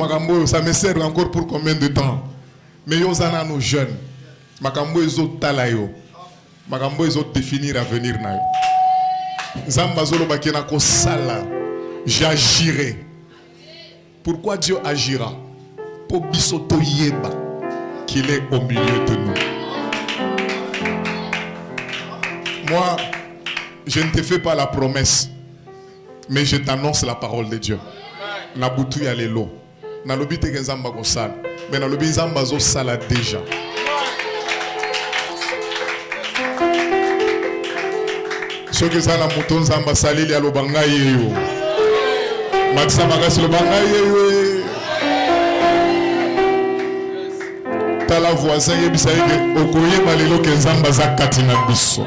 Makambo, ça me sert encore pour combien de temps? Mais yo zana nos jeunes. Makambo ezo talayo. Makambo ezo définir l'avenir na yo. Zamba zolo bakena ko sala. J'agirai. Pourquoi Dieu agira? Pour bisoto yeba qu'il est au milieu de nous. Moi, je ne te fais pas la promesse, mais je t'annonce la parole de Dieu. Nabutu ya lelo. Na lobi te nzamba ko sala. Mais na lobi nzamba zo sala déjà. Ce que ça na muto nzamba salili ya lobanga yeyo. Makisa makasi lobanga yeyo. Tala voisin yebisa yeke okoyeba lelo ke nzamba za katina biso.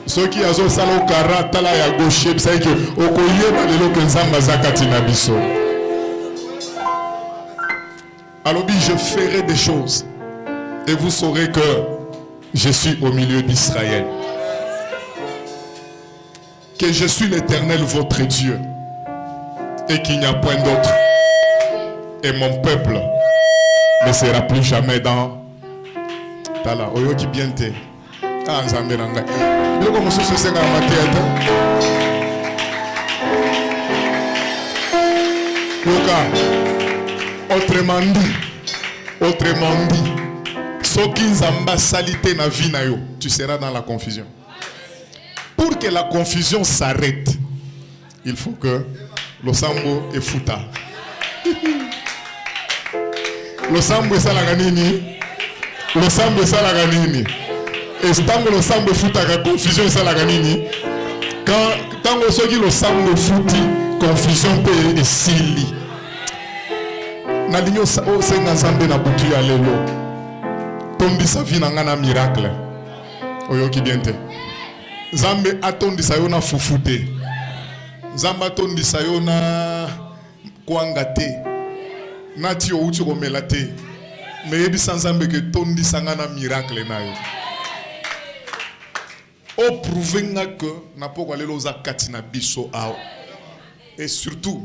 Ceux qui ont salo kara tala ya gauche yebisa yeke okoyeba lelo ke nzamba za katina biso. Alors je ferai des choses et vous saurez que je suis au milieu d'Israël. Que je suis l'Éternel votre Dieu et qu'il n'y a point d'autre. Et mon peuple ne sera plus jamais dans Tala. Oyo qui bien te. Ah, nzambe nanga. Le comme ça c'est dans ma tête. Autrement dit, ce qui nzamba salité na vie na yo, tu seras dans la confusion. Pour que la confusion s'arrête, il faut que le sambo est fouta. Le sambo est salaganini. Le sambo est salaganini. Et tant le sambo fouta, la confusion est salaganini. Quand le sambo fouti, confusion peut sili. Na linyo o senga nzambe na butu ya lelo. Tombi sa vie na ngana miracle. Oyoki biente. Nzambe atondisa yo na fufute. Nzambe atondisa yo na kwanga te. Nati o uti komela te. Me yebisa nzambe ke tondisa ngana miracle na yo. O prouvenga que na poko lelo za katina biso ao. Et surtout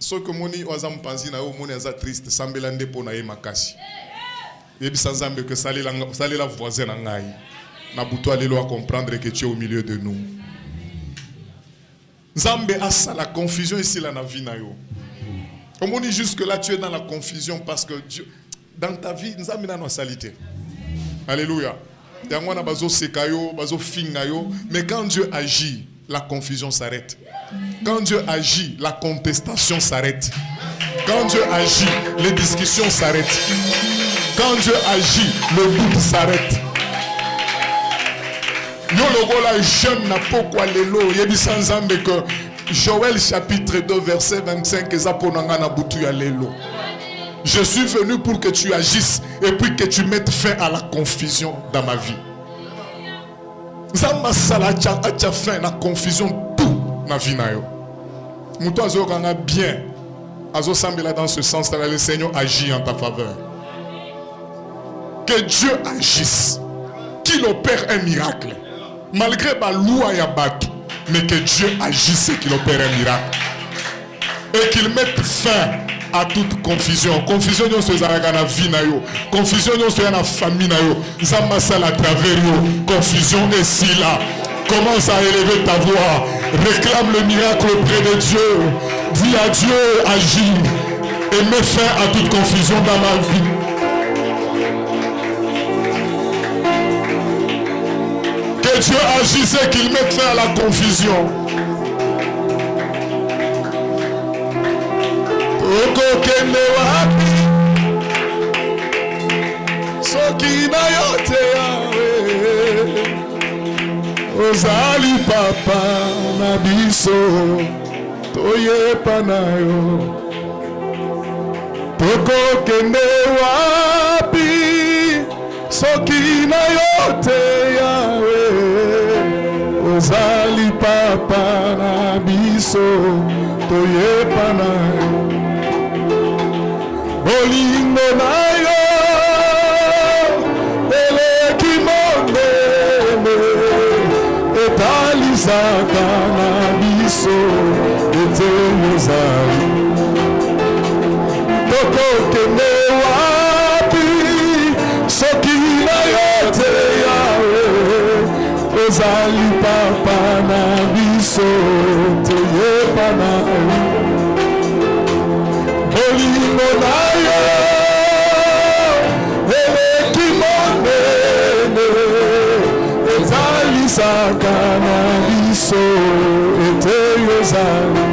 ce que moni wazam panzi na yo moni aza triste sambela ndepo na ye makasi. Yebisa nzambe que salela voisin na ngai. Nabuto alelo à comprendre que tu es au milieu de nous. Nzambe asa la confusion ici la na vie na yo. On dit jusque là tu es dans la confusion parce que Dieu, dans ta vie nzambe na no salité. Alléluia. Yango na bazo sekayo, bazo fingayo, mais quand Dieu agit, la confusion s'arrête. Quand Dieu agit, la contestation s'arrête. Quand Dieu agit, les discussions s'arrêtent. Quand Dieu agit, le doute s'arrête. Yo logola jeune na pokwa lelo yebisa nzambe que Joël chapitre 2 verset 25 ezaponanga na butu ya lelo. Je suis venu pour que tu agisses et puis que tu mettes fin à la confusion dans ma vie. Nzamba sala acha fin na confusion tout na vie na yo. Muto azo kanga bien. Azo sambela dans ce sens là le Seigneur agit en ta faveur. Que Dieu agisse. Qu'il opère un miracle. Malgré la loi ya batu, mais que Dieu agisse et qu'il opère un miracle. Et qu'il mette fin à toute confusion. Confusion nous se zaraga na vie na yo. Confusion nous se na famille na yo. Zamba sala à travers yo. Confusion est si là. Commence à élever ta voix. Réclame le miracle auprès de Dieu. Dis à Dieu, agis. Et mets fin à toute confusion dans ma vie. Que Dieu agisse et qu'il mette fin à la confusion. Oko kende wapi soki na yote yawe ozali papa na biso toyepa na yo. Oko kende wapi soki na yote yawe ozali papa na biso toyepa na yo. Olingo na yo eleki mondele etalisaka na biso ete yozali tokokende wapi soki na yo te yawe ozali papa na biso toyeba na bolingo na yo eleki monene ezalisaka na biso ete yozali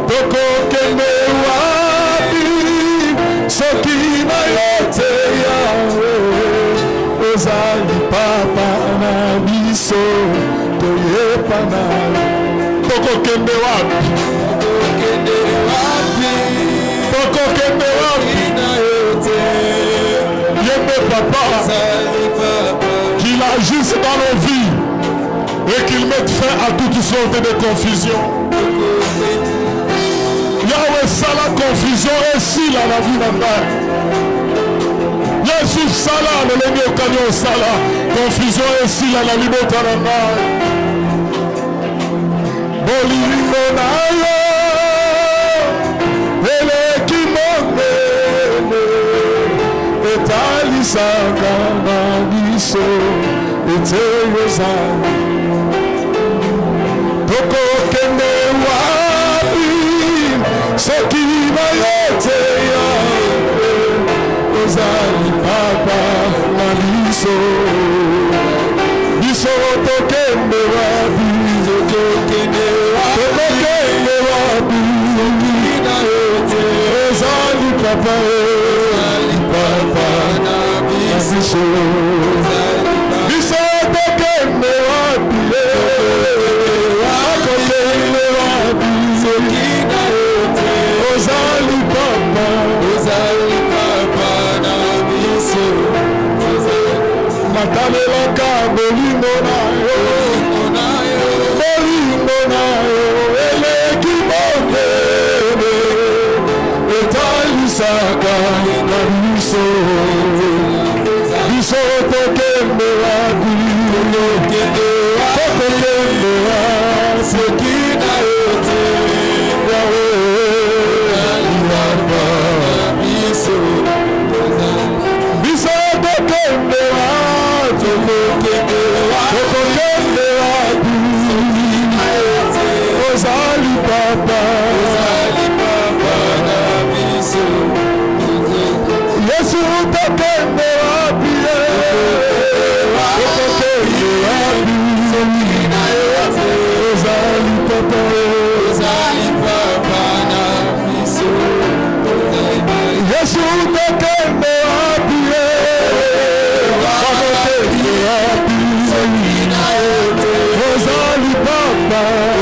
tokokende wapi soki na yo te yawe ozali papa na biso toyeba na tokokende wapi tokokende wapi na yo te yembe papa qu'il agisse dans nos vies et qu'il mette fin à toutes sortes de confusion. Yahweh sala confusion ici là la vie n'a Yesu sala le lengo kanyo sala confusion ici là la libota n'a bolingo na yo eleki monene etalisaka na biso ete yozali tokokende wapi soki na yo te yawe ozali papa na biso biso tokende wapi tokende wapi soki na yo te ozali papa na biso biso tokende wapi tokende wapi soki na yo te ozali papa na biso matalelaka bolingo na yo eleki monene etalisaka na biso biso tokende wapi tokende wapi soki na yo te yawe papa biso biso tokende wapi ozali papa na biso Yesu tokende wapi tokende wapi ozali papa na biso Yesu tokende wapi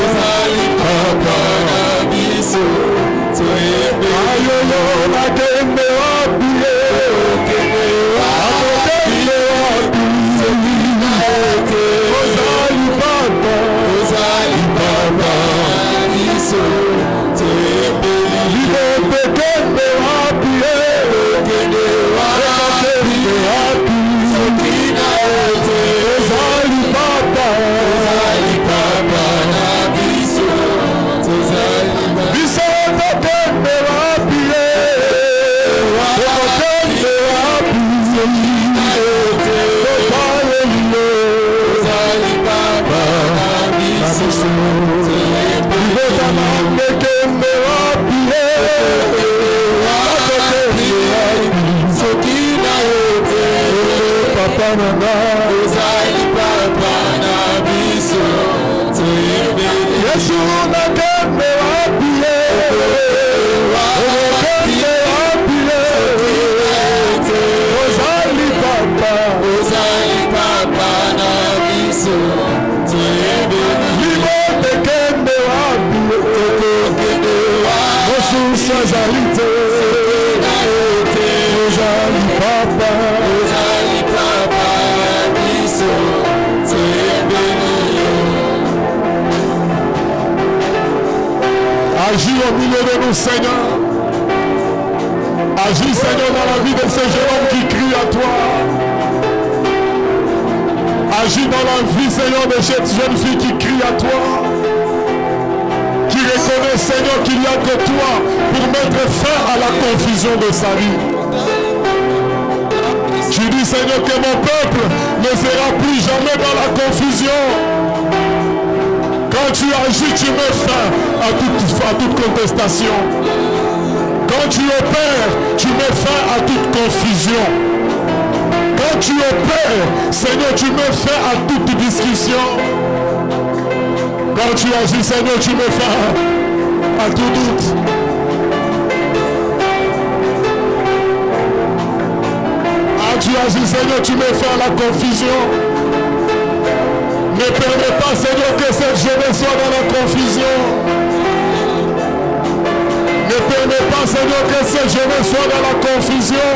ozali papa na biso ayoyo nakende wapi akokende wapi ozali papa na biso libopekende wapi akokende wapi ozali papa na biso biso tokende wapi tokende wapi ozali papa na biso libotana mekende wapi akokende wapi soki na yo te papa na ozali papa na biso Yesu nakende wapi okende wapi ozali papa na biso libotekende wapi mosusu azali te ozali papa na biso agis au milieu de nous, Seigneur. Agis, Seigneur, dans la vie de ces jeunes hommes qui crient à toi. Agis dans la vie, Seigneur, de cette jeune fille qui crie à toi, qui reconnaît connaît, Seigneur, qu'il n'y a que toi pour mettre fin à la confusion de sa vie. Tu dis, Seigneur, que mon peuple ne sera plus jamais dans la confusion. Quand tu agis, tu mets fin à toute contestation. Quand tu opères, tu mets fin à toute confusion. Quand tu opères, Seigneur, tu mets fin à toute discussion. Quand tu agis, Seigneur, tu mets fin à tout doute. Quand tu agis, Seigneur, tu mets fin à la confusion. Ne permets pas, Seigneur, que cette jeunesse soit dans la confusion. Ne permets pas, Seigneur, que cette jeunesse soit dans la confusion.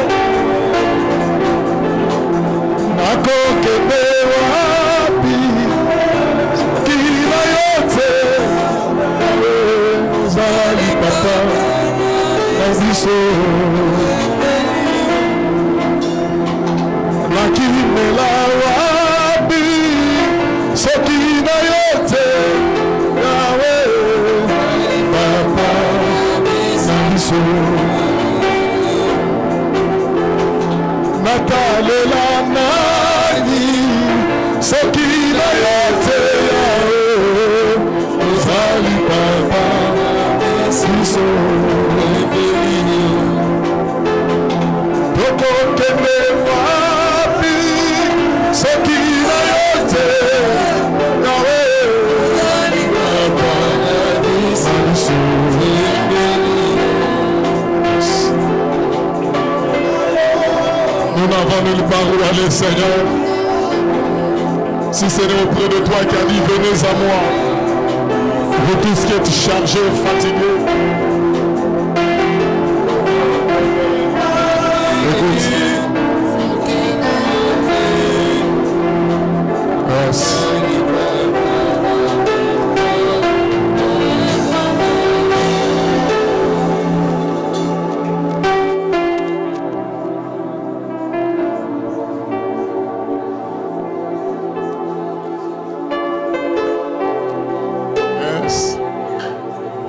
Natalela nani sokina yote yawe uzali papa siso toko kende wapi sokina yote yawe uzali papa siso. Nous n'avons nulle part où aller, Seigneur. Si c'est auprès de toi qui a dit, venez à moi, vous tous qui êtes chargés, fatigués. Écoute. Yes.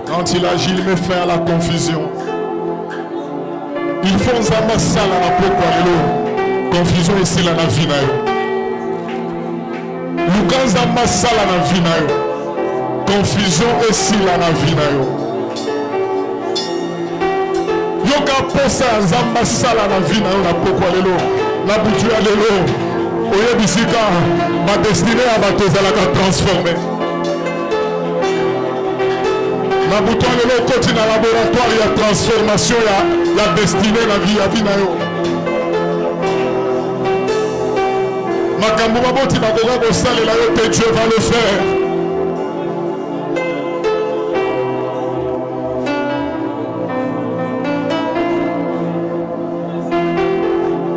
Quand il agit, il met fin à la confusion. Il faut amasser la confusion ici la vie. Nous amasser la vie. Confusion ici la vie. Yoka posa amasser la vie na pourquoi lelo. La bouture lelo. Oye bisika ma destinée à batoza la transformer. Na bouton de l'autre côté dans le laboratoire, il y a transformation, il y a la destinée, la vie, la vie. Makambo maboti bakoka kosalela yo te, Dieu va le faire.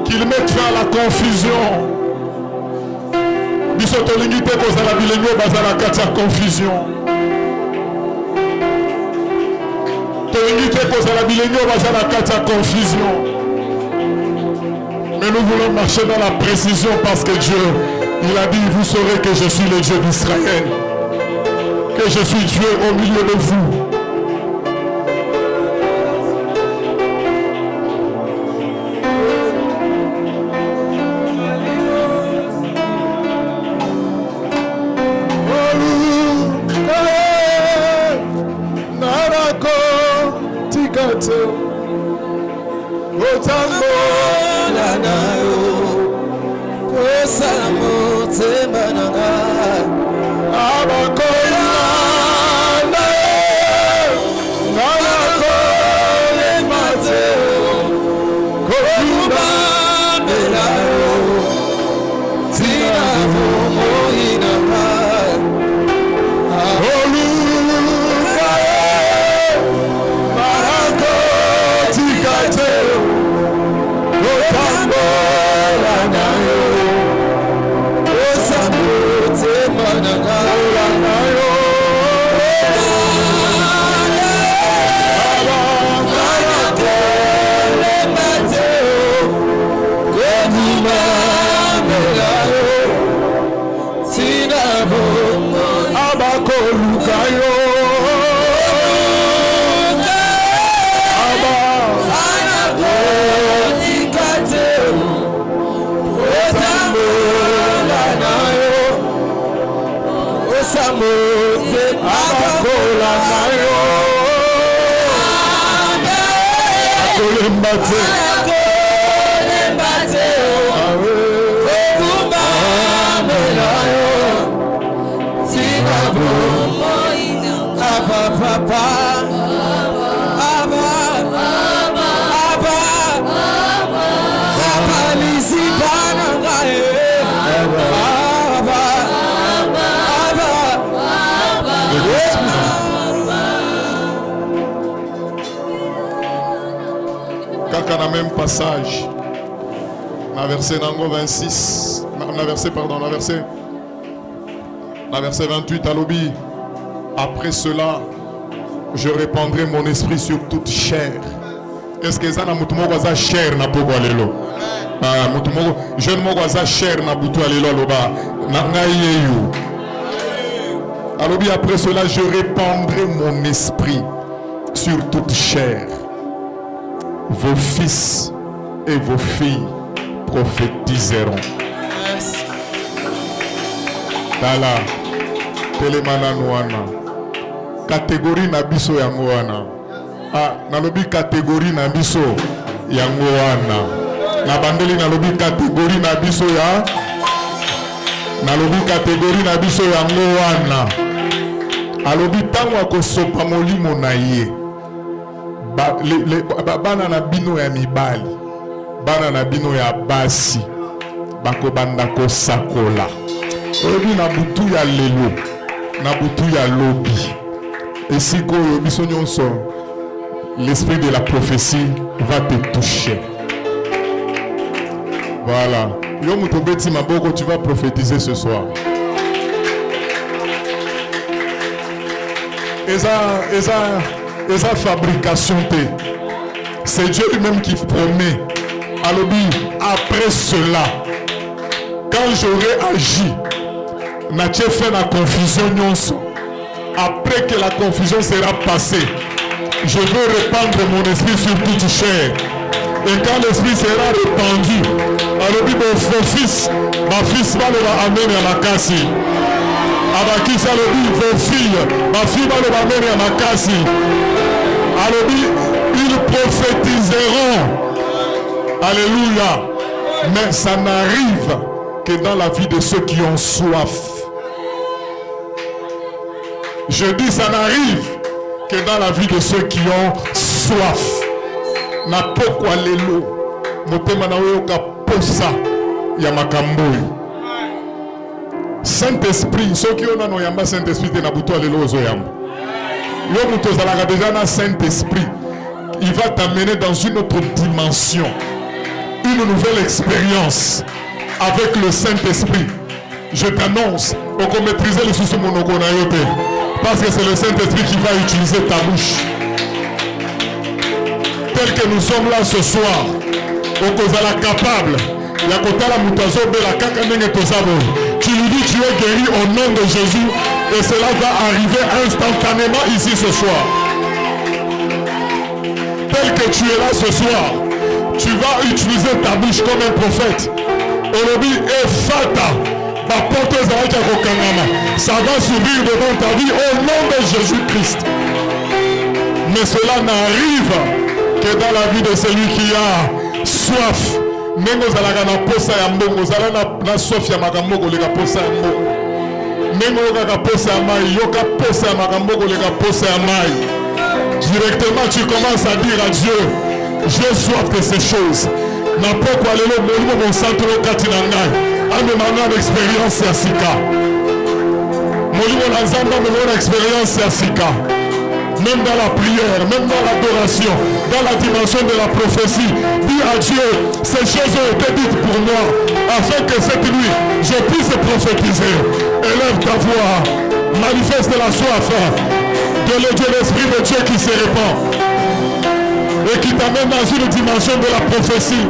Qu'il mette fin à la confusion. Bisoto lingite kozala bilengo bazala kati ya confusion. Confusion. Mais nous voulons marcher dans la précision parce que Dieu, il a dit, vous saurez que je suis le Dieu d'Israël, que je suis Dieu au milieu de vous. Kaka na même passage, na verset nango 26, na verset 28 à l'obi. Après cela, je répandrai mon esprit sur toute chair. Est-ce que ça na mutumo za chair na poko alelo? Ah mutumo jeune mo za chair na butu alelo aloba na ngayeyu. Alobi après cela, je répandrai mon esprit sur toute chair. Vos fils et vos filles prophétiseront. Dala telemana nuana. Catégorie na biso yango wana. Ah, nalobi catégorie na biso yango wana. Na bandeli nalobi catégorie na biso ya. Nalobi catégorie na biso yango wana. Alobi tango akosopa molimo na ye. Bana na bino ya mibali, bana na bino ya basi, bako banda ko sakola. Obi na butu ya lelo, na butu ya lobi. Et si koyo biso nyonso, l'esprit de la prophétie va te toucher. Voilà. Yo mutobeti maboko, tu vas prophétiser ce soir. Et sa fabrication, c'est Dieu lui-même qui promet. Alobi, après cela, quand j'aurai agi, n'a-t-il fait la confusion nyonso. Après que la confusion sera passée, je veux répandre mon esprit sur toute chair. Et quand l'esprit sera répandu, alobi mon fils, ma fils va le amener à la casse. Abaki salobi vos filles, ma fille va le amener à la casse. Alobi, ils prophétiseront. Alléluia. Mais ça n'arrive que dans la vie de ceux qui ont soif. Je dis ça n'arrive que dans la vie de ceux qui ont soif. Na pokwa lelo motema na oyo ka posa ya makamboyi. Saint-Esprit, ceux qui ont no yamba Saint-Esprit te na buto lelo ozo yamba. Yo muto zalaka déjà na Saint-Esprit. Il va t'amener dans une autre dimension, une nouvelle expérience avec le Saint-Esprit. Je t'annonce, on peut maîtriser le sous monokonayote, parce que c'est le Saint-Esprit qui va utiliser ta bouche. Tel que nous sommes là ce soir, on peut être capable. Tu lui dis tu es guéri au nom de Jésus et cela va arriver instantanément ici ce soir. Tel que tu es là ce soir, tu vas utiliser ta bouche comme un prophète. Olobi et fata, ça va s'ouvrir devant ta vie au nom de Jésus-Christ. Mais cela n'arrive que dans la vie de celui qui a soif. Nengo zalaka na posa ya mbongo, zalaka na soif ya makambo lega posa ya mbongo. Nengo yoka posa ya mai, yoka posa ya makambo lega posa ya mai. Directement tu commences à dire à Dieu, j'ai soif de ces choses. Na pokwa lelo molimo mon centre kati na ngai. Ame manga expérience ya sika. Molimo na nzamba mon expérience ya sika. Même dans la prière, même dans l'adoration, dans la dimension de la prophétie, dis à Dieu, ces choses ont été dites pour moi, afin que cette nuit, je puisse prophétiser. Élève ta voix, manifeste la soif de l'esprit de Dieu qui se répand et qui t'amène dans une dimension de la prophétie,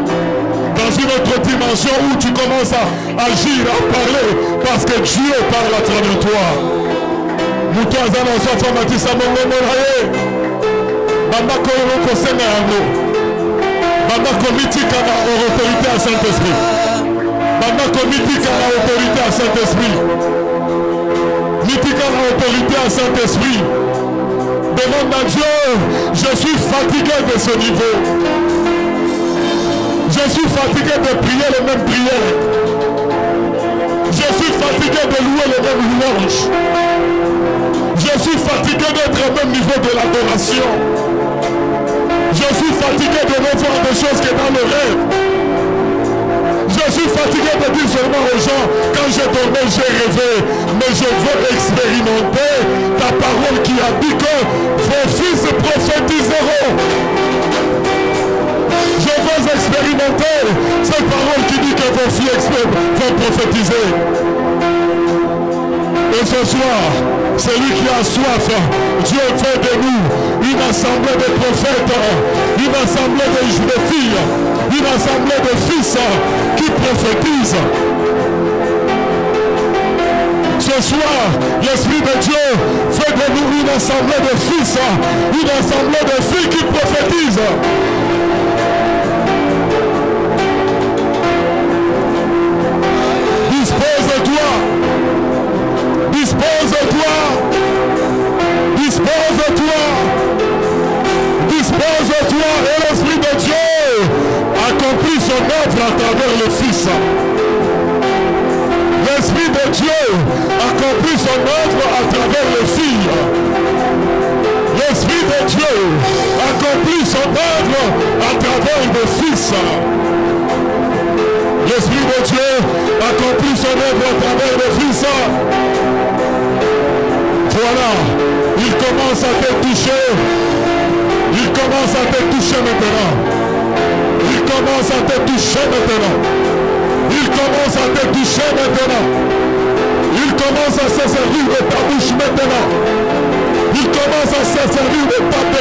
dans une autre dimension où tu commences à agir, à parler, parce que Dieu parle à travers toi. Mutazana sofa matisa mongo moraye banda ko ko senga yango banda komitika na autorité à Saint-Esprit banda komitika na autorité à Saint-Esprit mitika na autorité à Saint-Esprit demande à Dieu, je suis fatigué de ce niveau. Je suis fatigué de prier les mêmes prières. Je suis fatigué de louer les mêmes louanges. Je suis fatigué d'être au même niveau de l'adoration. Je suis fatigué de ne voir des choses que dans le rêve. Je suis fatigué de dire seulement aux gens, quand je dormais, j'ai rêvé. Mais je veux expérimenter ta parole qui a dit que vos fils prophétiseront. Je veux expérimenter cette parole qui dit que vos fils vont prophétiser. Et ce soir, celui qui a soif, Dieu fait de nous une assemblée de prophètes, une assemblée de filles, une assemblée de fils qui prophétisent. Ce soir, l'Esprit de Dieu fait de nous une assemblée de fils, une assemblée de filles qui prophétisent. Dispose-toi. Dispose-toi. Dispose-toi. Dispose-toi et l'Esprit de Dieu accomplit son œuvre à travers le Fils. L'Esprit de Dieu accomplit son œuvre à travers le Fils. L'Esprit de Dieu accomplit son œuvre à travers le Fils. L'Esprit de Dieu accomplit son œuvre à travers le Fils. Voilà, il commence à te toucher. Il commence à te toucher maintenant. Il commence à te toucher maintenant. Il commence à te toucher maintenant. Il commence à se servir de ta bouche maintenant. Il commence à se servir de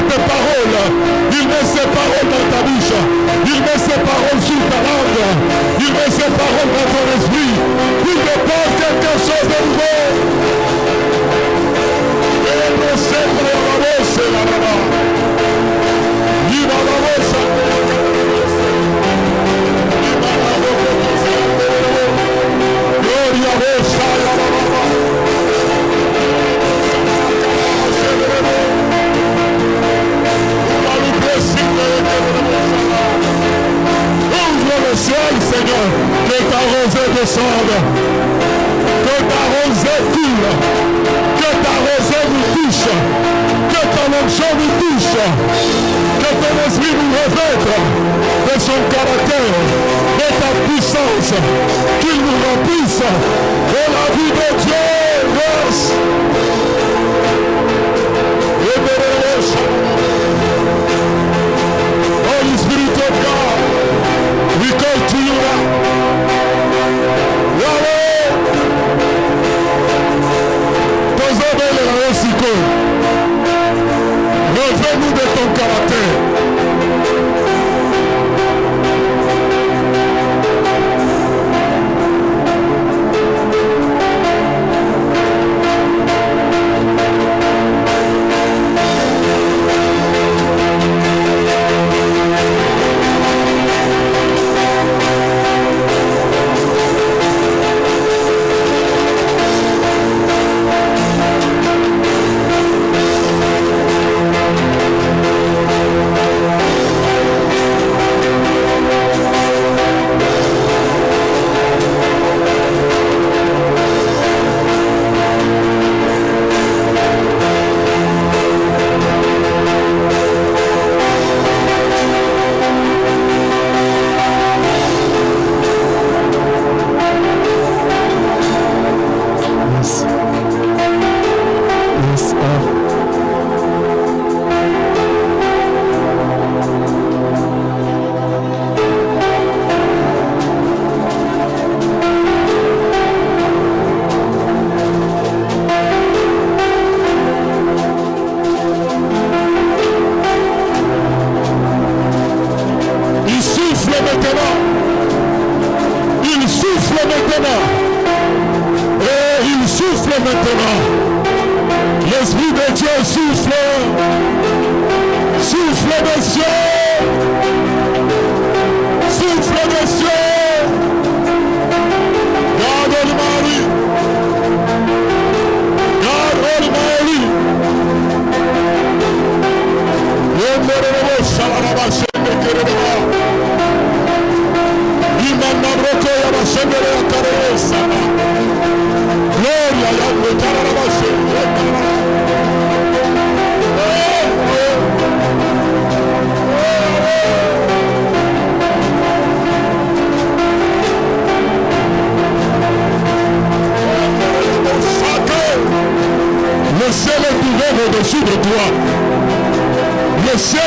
tes paroles. Il met ses paroles dans ta bouche. Il met ses paroles sur ta langue. Il met ses paroles dans ton esprit. Il te parle quelque chose de nouveau. Et le Seigneur la voce est là-bas. Il va la voce. Il va la voce. Gloria voce là-bas. Ouvre le ciel, Seigneur, que ta rosée descende, que ta rosée coule, que ta rosée nous touche, que ton onction nous touche, que ton esprit nous revête de son caractère, de ta puissance, qu'il nous remplisse de la vie de Dieu. Yes. Holy Spirit of God, we call to you now. Yahweh, reviens-nous de ton caractère.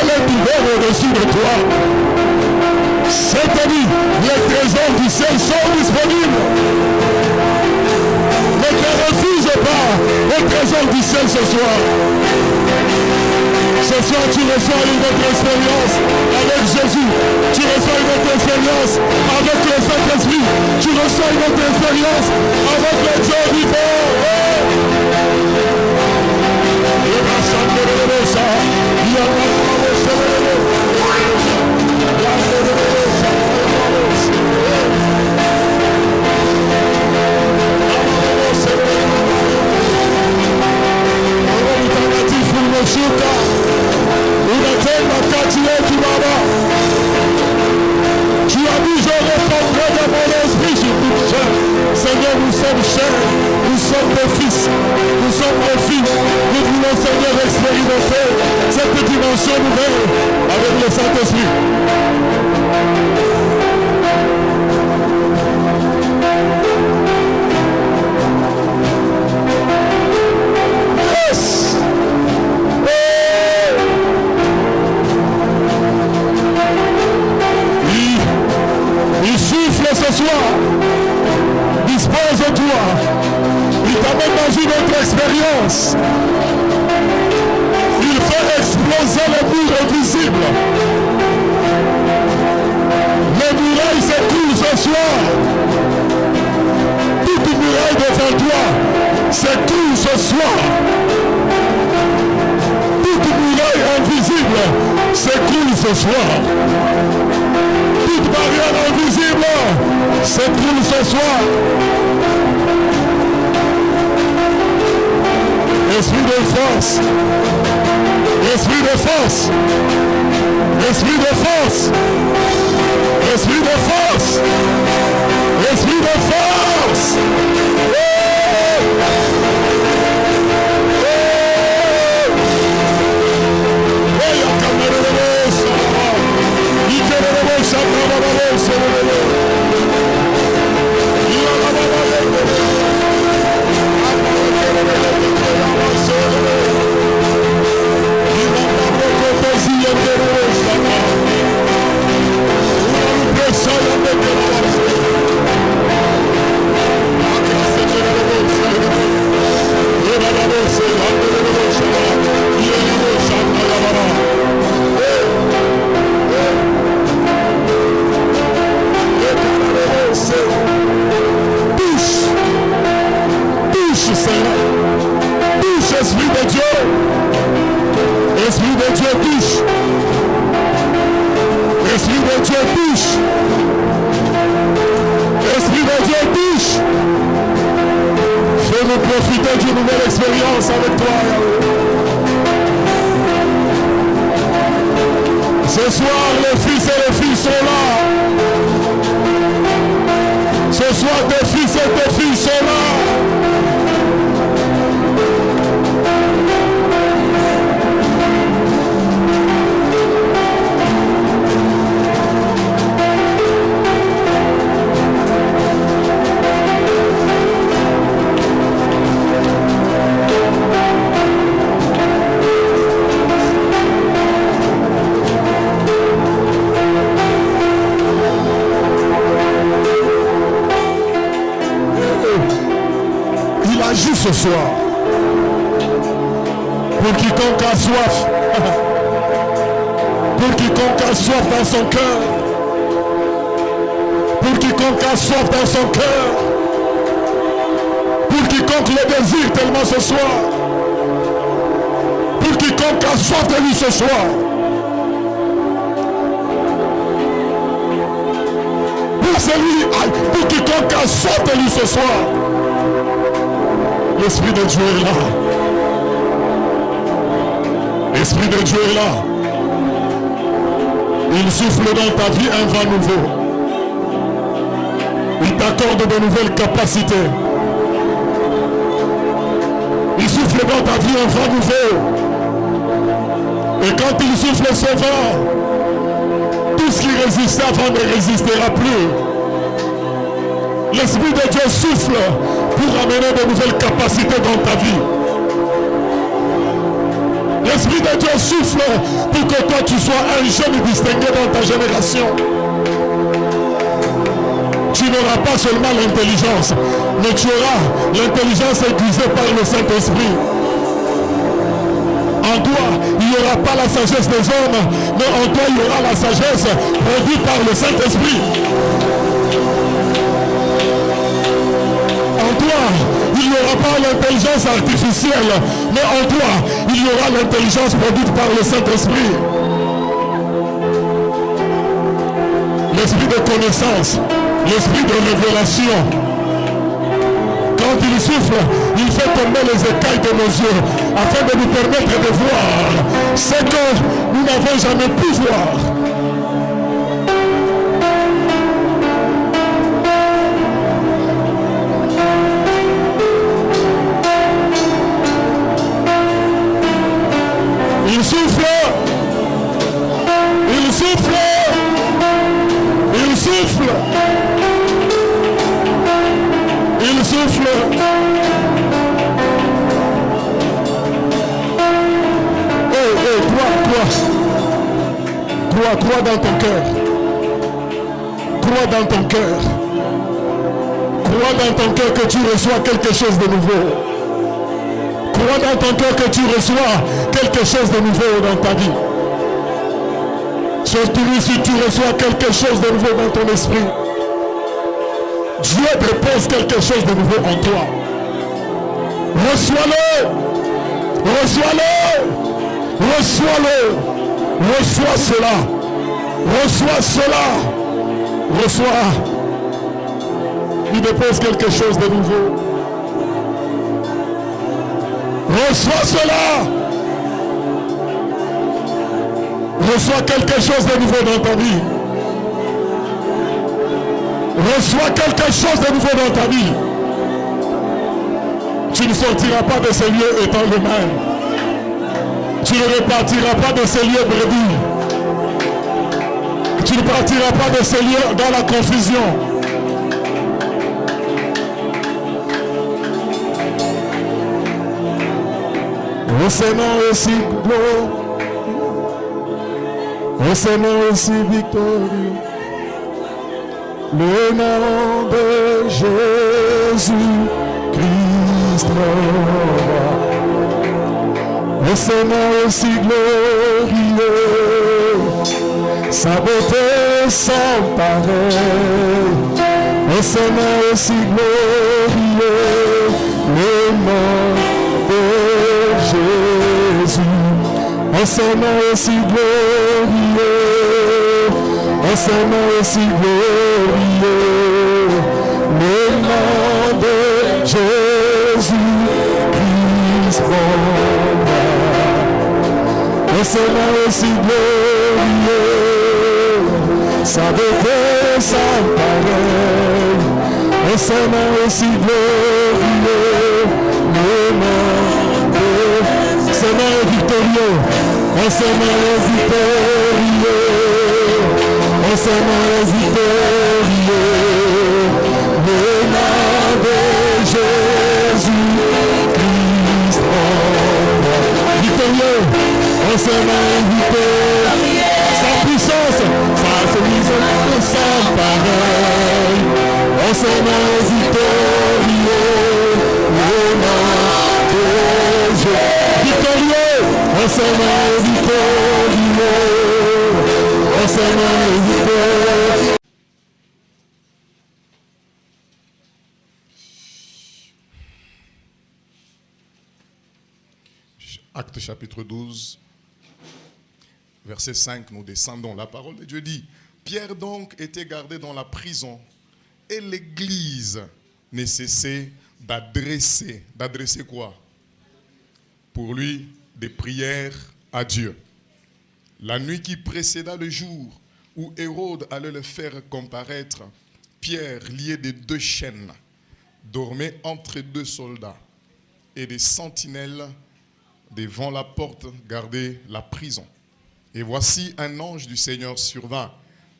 ciel est ouvert au-dessus de toi. C'est-à-dire, les trésors du ciel sont disponibles. Ne te refuse pas les trésors du ciel ce soir. Ce soir, tu reçois une autre expérience avec Jésus. Tu reçois une autre expérience avec le Saint-Esprit. Tu reçois une autre expérience avec le Dieu vivant. Tu as dit, je répondrai de mon esprit sur toute chair. Seigneur, nous sommes chers, nous sommes des fils, nous sommes des filles. Nous voulons, Seigneur, expérimenter cette dimension nouvelle avec le Saint-Esprit. Il souffle ce soir. Dispose-toi. Il t'amène dans une autre expérience. Il fait exploser les murs invisibles. Les murailles s'écoulent ce soir. Toute muraille devant toi s'écoule ce soir. Toute muraille invisible s'écoule ce soir. Toute barrière invisible s'écoule ce soir. Esprit de force. Esprit de force. Esprit de force. Esprit de force. Esprit de force. Esprit de Dieu. Esprit de Dieu touche. Esprit de Dieu touche. Esprit de Dieu touche. Fais-nous profiter d'une nouvelle expérience avec toi. Ce soir, les fils et les filles sont là. Ce soir, tes fils et tes filles sont là. Ce soir, pour quiconque a soif, pour quiconque a soif dans son cœur, pour quiconque a soif dans son cœur, pour quiconque le désire tellement ce soir, pour quiconque a soif de lui ce soir, pour quiconque a soif de lui ce soir. L'Esprit de Dieu est là. L'Esprit de Dieu est là. Il souffle dans ta vie un vent nouveau. Il t'accorde de nouvelles capacités. Il souffle dans ta vie un vent nouveau. Et quand il souffle ce vent, tout ce qui résistait avant ne résistera plus. L'Esprit de Dieu souffle pour amener de nouvelles capacités dans ta vie. L'Esprit de Dieu souffle pour que toi tu sois un jeune distingué dans ta génération. Tu n'auras pas seulement l'intelligence, mais tu auras l'intelligence aiguisée par le Saint-Esprit. En toi, il n'y aura pas la sagesse des hommes, mais en toi, il y aura la sagesse produite par le Saint-Esprit. En toi, il n'y aura pas l'intelligence artificielle, mais en toi, il y aura l'intelligence produite par le Saint-Esprit. L'esprit de connaissance, l'esprit de révélation. Quand il souffle, il fait tomber les écailles de nos yeux afin de nous permettre de voir ce que nous n'avons jamais pu voir. Il souffle, il souffle, il souffle, il souffle. Crois dans ton cœur. Crois dans ton cœur. Crois dans ton cœur que tu reçois quelque chose de nouveau. Crois dans ton cœur que tu reçois quelque chose de nouveau dans ta vie. Surtout si tu reçois quelque chose de nouveau dans ton esprit. Dieu dépose quelque chose de nouveau en toi. Reçois-le. Reçois-le. Reçois-le. Reçois cela. Reçois cela. Reçois. Il dépose quelque chose de nouveau. Reçois cela. Reçois quelque chose de nouveau dans ta vie. Reçois quelque chose de nouveau dans ta vie. Tu ne sortiras pas de ces lieux étant le même. Tu ne repartiras pas de ces lieux brebis. Tu ne partiras pas de ces lieux dans la confusion. Au Seigneur aussi gloire. Au Seigneur aussi victorieux. Le nom de Jésus Christ mon roi. Le Seigneur aussi glorieux, sa beauté sans pareil. Le Seigneur aussi glorieux, le nom de Jésus. Le Seigneur aussi glorieux, le Seigneur aussi glorieux, le nom de Jésus Christ mon roi. Le Seigneur aussi glorieux, sa beauté sans pareil. Le Seigneur aussi glorieux, le nom de Seigneur est victorieux. Le Seigneur est victorieux. Le Seigneur est victorieux. Le nom de Jésus Christ victorieux. Le Seigneur est victorieux. Sa puissance, sa puissance sans pareil. Le Seigneur est victorieux. Le nom de Jésus victorieux. Le Seigneur est victorieux. Le Seigneur est victorieux. Acte chapitre 12, verset 5, nous descendons. La parole de Dieu dit: Pierre donc était gardé dans la prison et l'église ne cessait d'adresser quoi? Pour lui, des prières à Dieu. La nuit qui précéda le jour où Hérode allait le faire comparaître, Pierre, lié de 2 chaînes, dormait entre 2 soldats et des sentinelles devant la porte gardaient la prison. Et voici un ange du Seigneur survint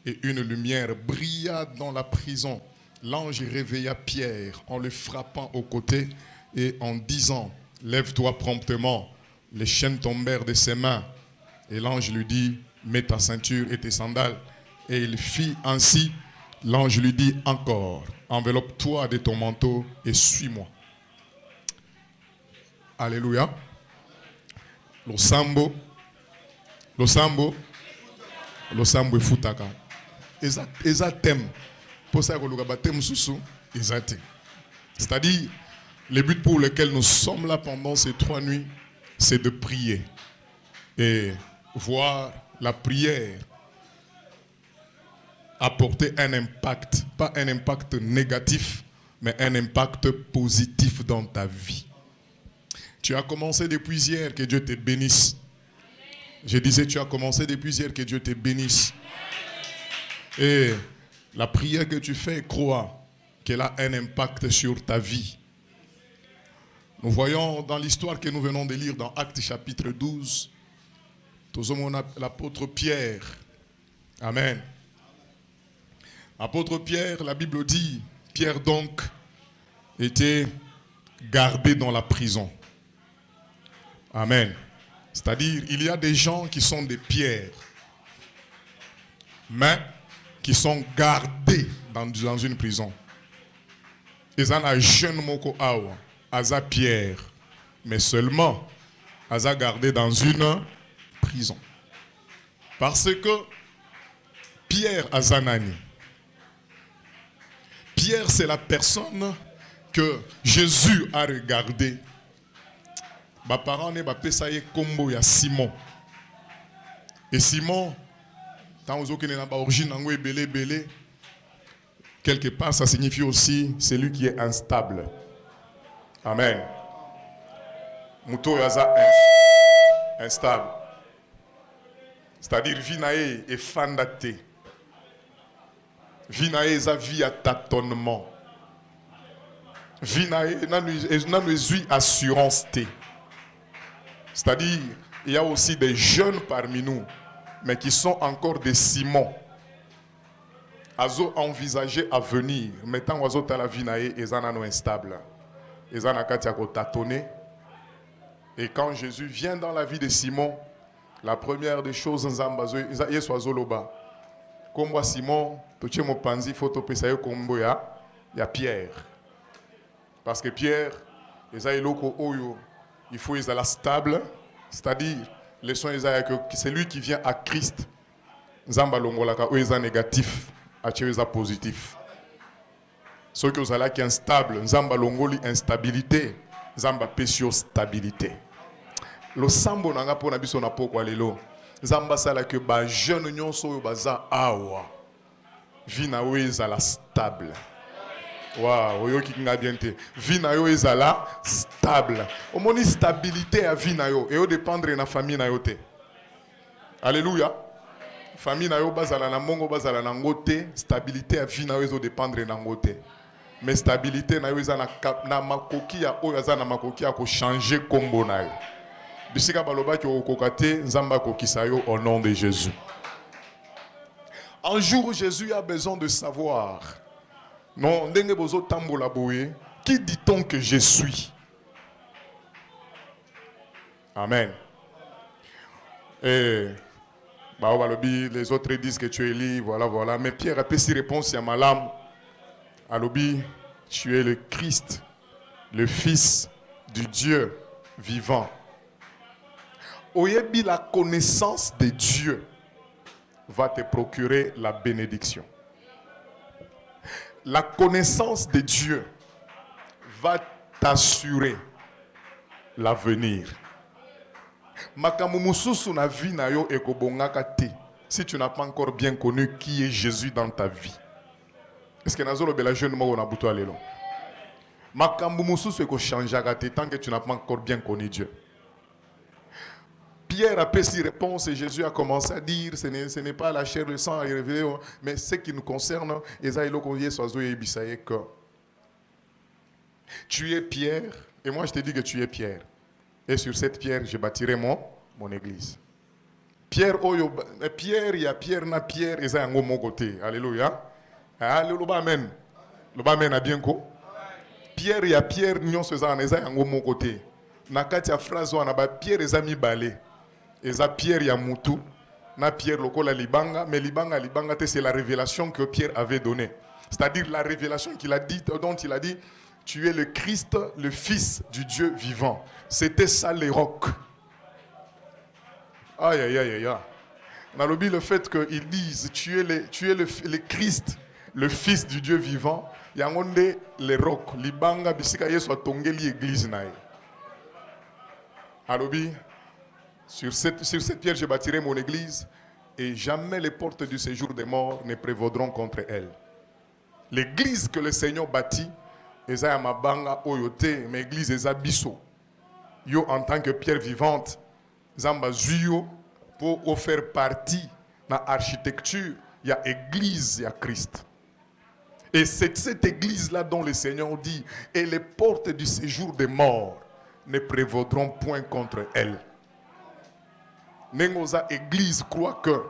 et une lumière brilla dans la prison. L'ange réveilla Pierre en le frappant au côté et en disant: Lève-toi promptement. les chaînes tombèrent de ses mains. Et l'ange lui dit, mets ta ceinture et tes sandales. Et il fit ainsi. L'ange lui dit encore, enveloppe-toi de ton manteau et suis-moi. Alléluia. Le sambo efutaka. Eza thème. Pour ça que le thème sous c'est-à-dire, le but pour lequel nous sommes là pendant ces 3 nuits, c'est de prier. Et voir la prière apporter un impact, pas un impact négatif, mais un impact positif dans ta vie. Tu as commencé depuis hier, que Dieu te bénisse. Je disais, tu as commencé depuis hier, que Dieu te bénisse. Et la prière que tu fais, crois qu'elle a un impact sur ta vie. Nous voyons dans l'histoire que nous venons de lire dans Actes chapitre 12, l'apôtre Pierre. Amen. Apôtre Pierre, la Bible dit, Pierre donc était gardé dans la prison. Amen. C'est-à-dire, il y a des gens qui sont des pierres, mais qui sont gardés dans une prison. Ils ont un jeune moko awa, aza Pierre, mais seulement aza gardé dans une prison. Parce que Pierre azanani. Pierre, c'est la personne que Jésus a regardé. Mes parents ne pas pesaye kombo ya Simon. Et Simon, tant aux autres n'a pas origine en belé quelque part ça signifie aussi celui qui est instable. Amen. Muto yaza instable. C'est-à-dire vinae et fandate. Vinae za vie à tâtonnement. Vinae n'a assurance té. C'est-à-dire, il y a aussi des jeunes parmi nous, mais qui sont encore des Simons. Azo envisager à venir, mais tant oiseau ta la vinae, ils en sont instables. Ils en ont tâtonné. Et quand Jésus vient dans la vie de Simon, la première des choses, ils sont zoloba. Comme moi Simon, tu es mon panzi, photo pesayo kombo ya Pierre. Parce que Pierre, ils ont oyo. Il faut qu'ils soient stables, c'est-à-dire les soins c'est lui qui vient à Christ. Zamba longolaka ou ils négatif, à positif. Ceux qui sont là qui sont instables, zamba longoli instabilité, zamba pesio stabilité. Le sambo nanga po na biso na poko lelo. Zamba sala que ba jeune nyonso baza awa. Vina ou ils sont stable. Waouh, oyo ki nga bien te. Vie na yo ezala stable. Omoni stabilité à vie na yo et o dépendre na famille na yo te. Alléluia. Famille na yo bazala na mongo bazala na ngote, stabilité à vie na yo ezo dépendre na ngote. Mais stabilité na yo ezana na makoki ya oyo azana makoki ya ko changer kombo na yo. Bisika baloba ki okokate nzamba kokisa yo au nom de Jésus. Un jour Jésus a besoin de savoir. Non, qui dit-on que je suis? Amen. Et les autres disent que tu es libre, voilà. Mais Pierre a si réponse à ma lame. Alobi, tu es le Christ, le Fils du Dieu vivant. Oyebi, la connaissance de Dieu va te procurer la bénédiction. La connaissance de Dieu va t'assurer l'avenir. Si tu n'as pas encore bien connu qui est Jésus dans ta vie. Est-ce que nous avons jeune mot na buto alelo? Makambu mususu eko changeaka tant que tu n'as pas encore bien connu Dieu. Pierre a pris ses réponses et Jésus a commencé à dire ce n'est pas la chair, le sang à révéler, mais ce qui nous concerne, que tu es Pierre, et moi je te dis que tu es Pierre. Et sur cette pierre, je bâtirai mon église. Pierre, il y a Pierre, na Pierre, et ça mon côté. Alléluia. Alléluia, amen. Le amen a bien quoi. Pierre, il y a Pierre, nous sommes mon côté. nakati ya phrase wana ba Pierre ezami balé. Eza Pierre ya mutu na Pierre lokola libanga, mais libanga c'est la révélation que Pierre avait donnée. C'est-à-dire la révélation qu'il a dit, dont il a dit, tu es le Christ, le Fils du Dieu vivant. C'était ça les rocs. Aïe, aïe, aïe, aïe. On a le fait qu'ils disent, tu es le Christ, le Fils du Dieu vivant. Il y a les rocs. Libanga bisika yeso atongeli église nae. Alobi, sur cette pierre je bâtirai mon église et jamais les portes du séjour des morts ne prévaudront contre elle. L'église que le Seigneur bâtit, eza ya mabanga oyote, mais église eza biso. Yo en tant que pierre vivante, zamba zuyo pour faire partie de l'architecture, il y a église, il y a Christ. Et c'est cette église-là dont le Seigneur dit, et les portes du séjour des morts ne prévaudront point contre elle. Nengoza église croit que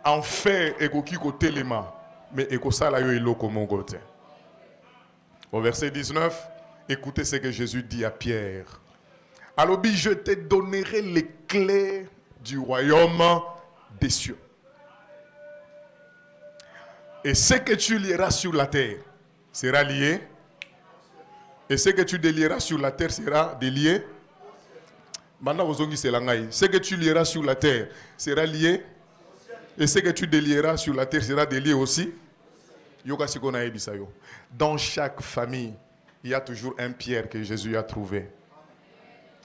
enfer ekoki côté lema, mais ekosala yo eloko mongote. Au verset 19, écoutez ce que Jésus dit à Pierre. Alobi, je te donnerai les clés du royaume des cieux. Et ce que tu lieras sur la terre sera lié. Et ce que tu délieras sur la terre sera délié. Ce que tu lieras sur la terre sera lié. Et ce que tu délieras sur la terre sera délié aussi. Dans chaque famille, il y a toujours un Pierre que Jésus a trouvé.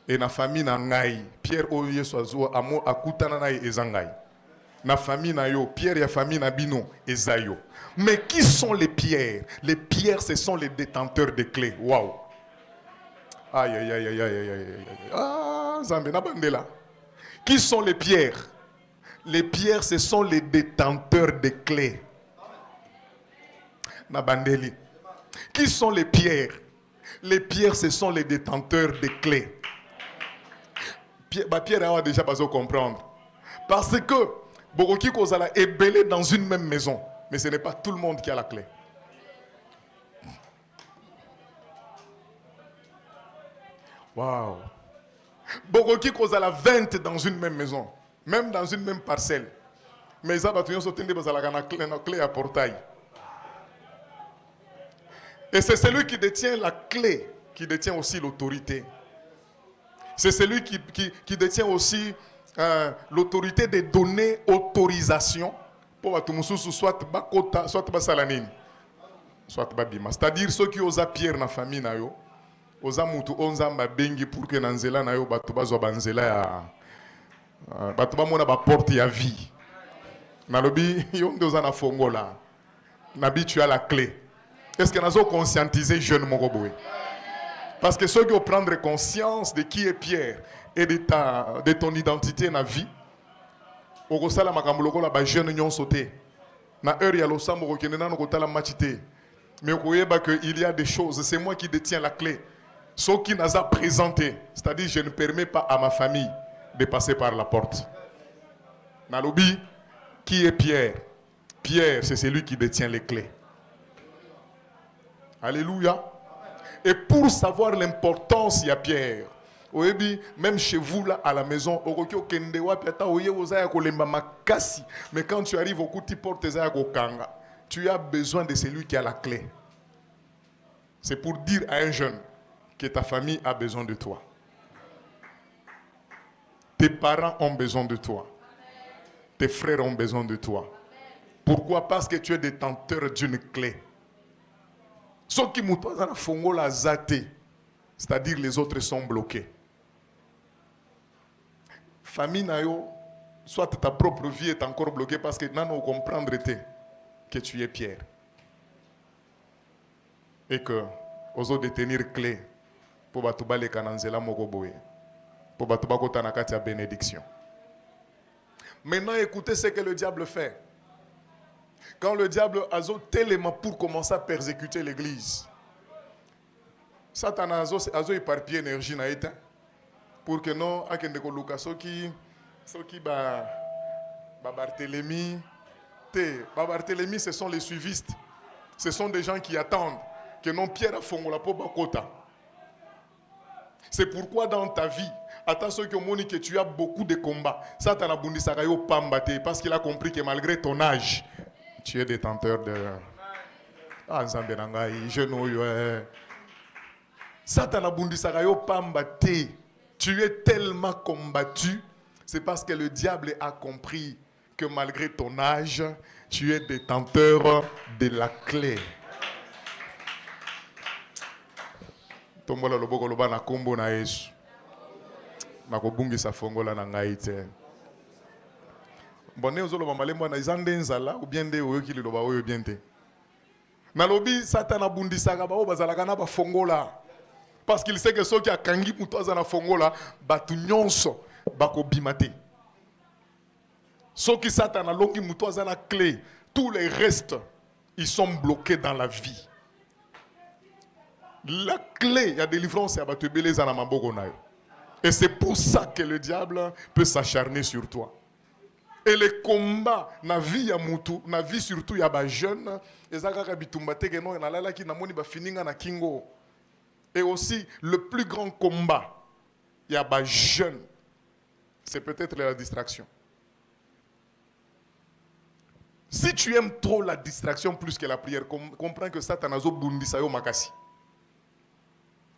Et na famille na ngai, Pierre oye soazo amo akutana na ezangai. Na famille na yo, Pierre ya famille na bino ezayo. Mais qui sont les pierres? Les pierres, ce sont les détenteurs de clés. Waouh. Aïe aïe aïe aïe aïe aïe. Ah, Zambé na bandela. Qui sont les pierres? Les pierres, ce sont les détenteurs de clés. Na bandeli. Qui sont les pierres? Les pierres, ce sont les détenteurs de clés. Pierre a déjà pas à comprendre. Parce que Bogoki Kozala est belé dans une même maison. Mais ce n'est pas tout le monde qui a la clé. Waouh. Bogoki Kozala 20 dans une même maison. Même dans une même parcelle. Mais ils ont la clé à portail. Et c'est celui qui détient la clé qui détient aussi l'autorité. C'est celui qui détient aussi l'autorité de donner autorisation pour tout le monde, soit bakota, soit basalanine, soit babima. C'est-à-dire ceux qui osent Pierre na famille na yo, osa mutu onza mabengi pour que nanzela na yo batu bazwa banzela ya batu ba mona ba porte ya vie. Nalobi yo ndoza na fongola. Nabi tu as la clé. Est-ce que nazo conscientiser jeune mokoboy? Parce que ceux qui vont prendre conscience de qui est Pierre et de ton identité dans la vie, au sala makamboloko la ba jeune nyon sauté. Na heure ya losambo ko kenena no kotala machité. Mais koyeba que il y a des choses, c'est moi qui détiens la clé. Ce qui n'a pas présenté, c'est-à-dire je ne permets pas à ma famille de passer par la porte. Nalobi, qui est Pierre? Pierre, c'est celui qui détient les clés. Alléluia. Et pour savoir l'importance, il y a Pierre. Même chez vous, là, à la maison, mais quand tu arrives au coup, tu as besoin de celui qui a la clé. C'est pour dire à un jeune que ta famille a besoin de toi. Tes parents ont besoin de toi. Tes frères ont besoin de toi. Pourquoi? Parce que tu es détenteur d'une clé. Ceux qui moutent dans la fongola zaté, c'est-à-dire les autres sont bloqués. Famille nayo, soit ta propre vie est encore bloquée parce que non comprendre que tu es Pierre. Et que oso détenir clé pour batuba le kananzela mokoboye. Pour batuba kota nakati ya bénédiction. Maintenant écoutez ce que le diable fait. Quand le diable a tellement pour commencer à persécuter l'église, Satan a éparpillé l'énergie pour que non, à kende ko luka soki Barthélemy, Barthélemy, ce sont les suivistes, ce sont des gens qui attendent que non Pierre a fongola po bakota. C'est pourquoi dans ta vie, attention que tu as beaucoup de combats. Satan a bondi sakayo pambate parce qu'il a compris que malgré ton âge, tu es détenteur de... Ah, Nzambe nangai, je know. Satan a bondi sakayo pambate. Tu es tellement combattu, c'est parce que le diable a compris que malgré ton âge, tu es détenteur de la clé. Tombola loboko loba na kombo na Yesu. Nakobungisa fongola na ngai te. Bonne ozoloba malembo na izande nzala ou bien de oyo kili loba oyo bien te. Na lobi Satan abundisaka ba bazalaka na ba fongola. Parce qu'il sait que ceux qui a kangi muto azana fongola batu nyonso bakobima te. Ceux qui Satan a longi muto azana clé, tous les restes ils sont bloqués dans la vie. La clé, il y a délivrance et abatubele zana maboko na yo. Et c'est pour ça que le diable peut s'acharner sur toi. Et les combats, na vie ya mutu, na vie surtout ya ba jeune, ezaka bitumba te ke no na lala ki na moni ba fininga na kingo. Et aussi le plus grand combat ya ba jeune, c'est peut-être la distraction. Si tu aimes trop la distraction plus que la prière, comprends que Satan azo bundisa yo makasi.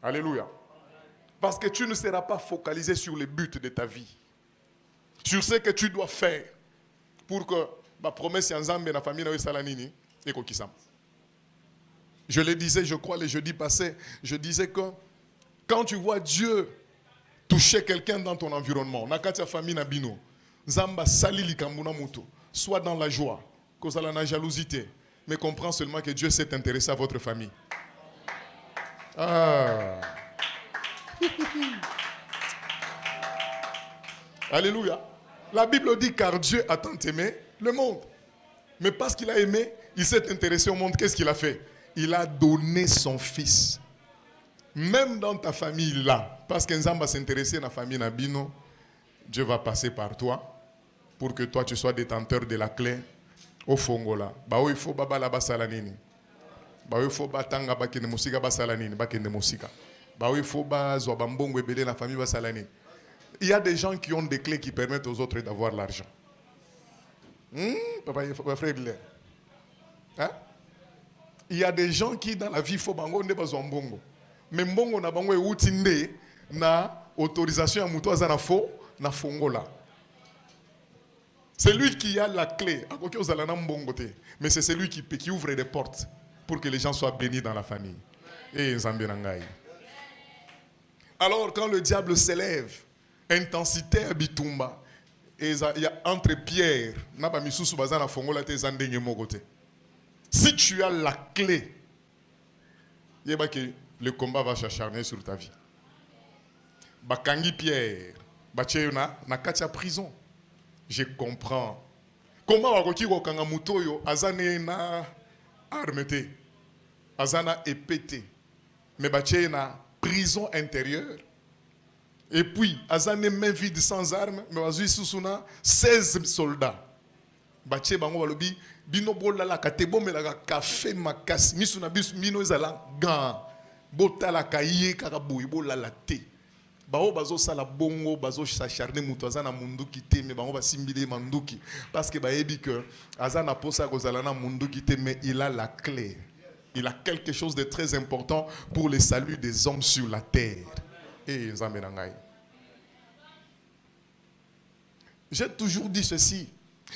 Alléluia. Parce que tu ne seras pas focalisé sur les buts de ta vie. Sur ce que tu dois faire pour que ma promesse en Zambie et la famille na salanini et kokisam. Je le disais, je crois, le jeudi passé, je disais que quand tu vois Dieu toucher quelqu'un dans ton environnement, nakati famille na bino, Zamba sali likambuna muto, soit dans la joie, cause la na jalousie, mais comprends seulement que Dieu s'est intéressé à votre famille. Ah. Alléluia. La Bible dit car Dieu a tant aimé le monde. Mais parce qu'il a aimé, il s'est intéressé au monde. Qu'est-ce qu'il a fait? Il a donné son fils. Même dans ta famille là, parce que Nzamba s'intéressait à la famille Nabino, Dieu va passer par toi pour que toi tu sois détenteur de la clé au Fongola. Bah il faut baba la basalanini. Bah il faut batanga bakene musika basalanini, bakene musika. Bah il faut bazo bambongo ebele la famille basalanini. Il y a des gens qui ont des clés qui permettent aux autres d'avoir l'argent. Papa frère hein? Il y a des gens qui dans la vie faut bango ne pas mbongo. Mais mbongo na bango outinde na autorisation à muto azana fo na fongola. C'est lui qui a la clé. Mais c'est celui qui ouvre des portes pour que les gens soient bénis dans la famille. Et alors quand le diable s'élève, intensité à bitumba, et il y a entre pierres, si tu as la clé, le combat va s'acharner sur ta vie. Bakangi pierre, bachena na katia prison. Je comprends. Comment wakoki wakanga mutoyo azane na armete, azana épété, mais bachena prison intérieure. Et puis azane main vide sans armes, mais wazui susuna 16 soldats. Bache bango balobi bino bola la katebo melaka café makasi misuna bisu mino ezala gan botala kaye karaboui bola la te. Bao bazo sala bongo bazo s'acharner muto azana munduki te mais bango basimbile manduki parce que baebi que azana posa kozalana munduki te mais il a la clé. Il a quelque chose de très important pour le salut des hommes sur la terre. Et Nzambe na ngai. J'ai toujours dit ceci.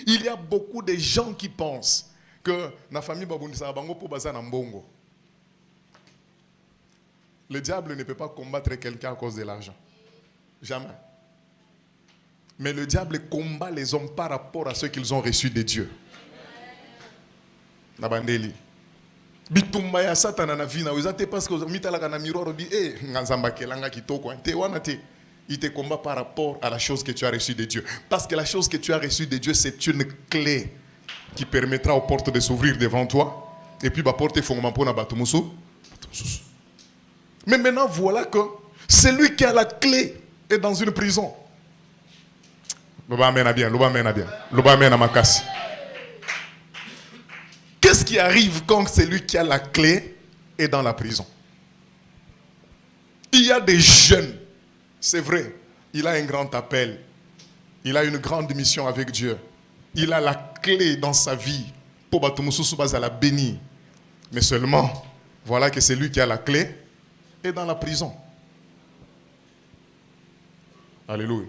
Il y a beaucoup de gens qui pensent que la famille babundisa bango po bazana mbongo. Le diable ne peut pas combattre quelqu'un à cause de l'argent. Jamais. Mais le diable combat les hommes par rapport à ce qu'ils ont reçu de Dieu. Nabandeli. Bitumba ya satana na vina uzate parce que mitalaka na miroir bi nganzamba kelanga kitoko te wana te. Il te combat par rapport à la chose que tu as reçue de Dieu. Parce que la chose que tu as reçue de Dieu, c'est une clé qui permettra aux portes de s'ouvrir devant toi. Et puis, la porte est fondement pour Nabatumusu. Mais maintenant, voilà que celui qui a la clé est dans une prison. Qu'est-ce qui arrive quand celui qui a la clé est dans la prison? Il y a des jeunes, c'est vrai, il a un grand appel. Il a une grande mission avec Dieu. Il a la clé dans sa vie pour la bénir. Mais seulement, voilà que c'est lui qui a la clé est dans la prison. Alléluia.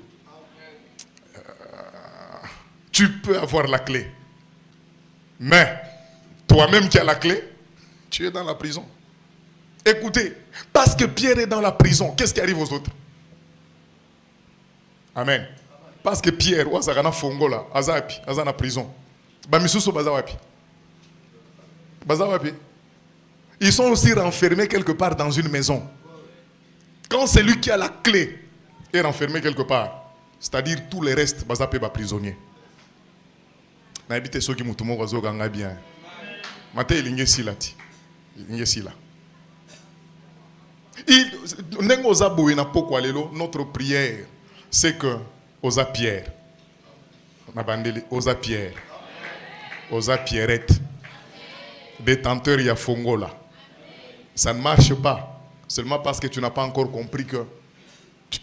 Tu peux avoir la clé. Mais toi-même qui as la clé, tu es dans la prison. Écoutez, parce que Pierre est dans la prison, qu'est-ce qui arrive aux autres? Amen. Parce que Pierre, fongola, azapi, azana prison. Bamisuso bazawapi. Bazawapi. Ils sont aussi renfermés quelque part dans une maison. Quand c'est lui qui a la clé est renfermé quelque part, c'est-à-dire tous les restes, bazapé ba prisonnier. N'habite ceux qui mutumo wazo ganga bien. Mate ilingesi lati. Ilingesi la. Notre prière, c'est que Osa Pierre, Osa Pierre, Osa Pierrette, détenteur ya fongola. Ça ne marche pas seulement parce que tu n'as pas encore compris que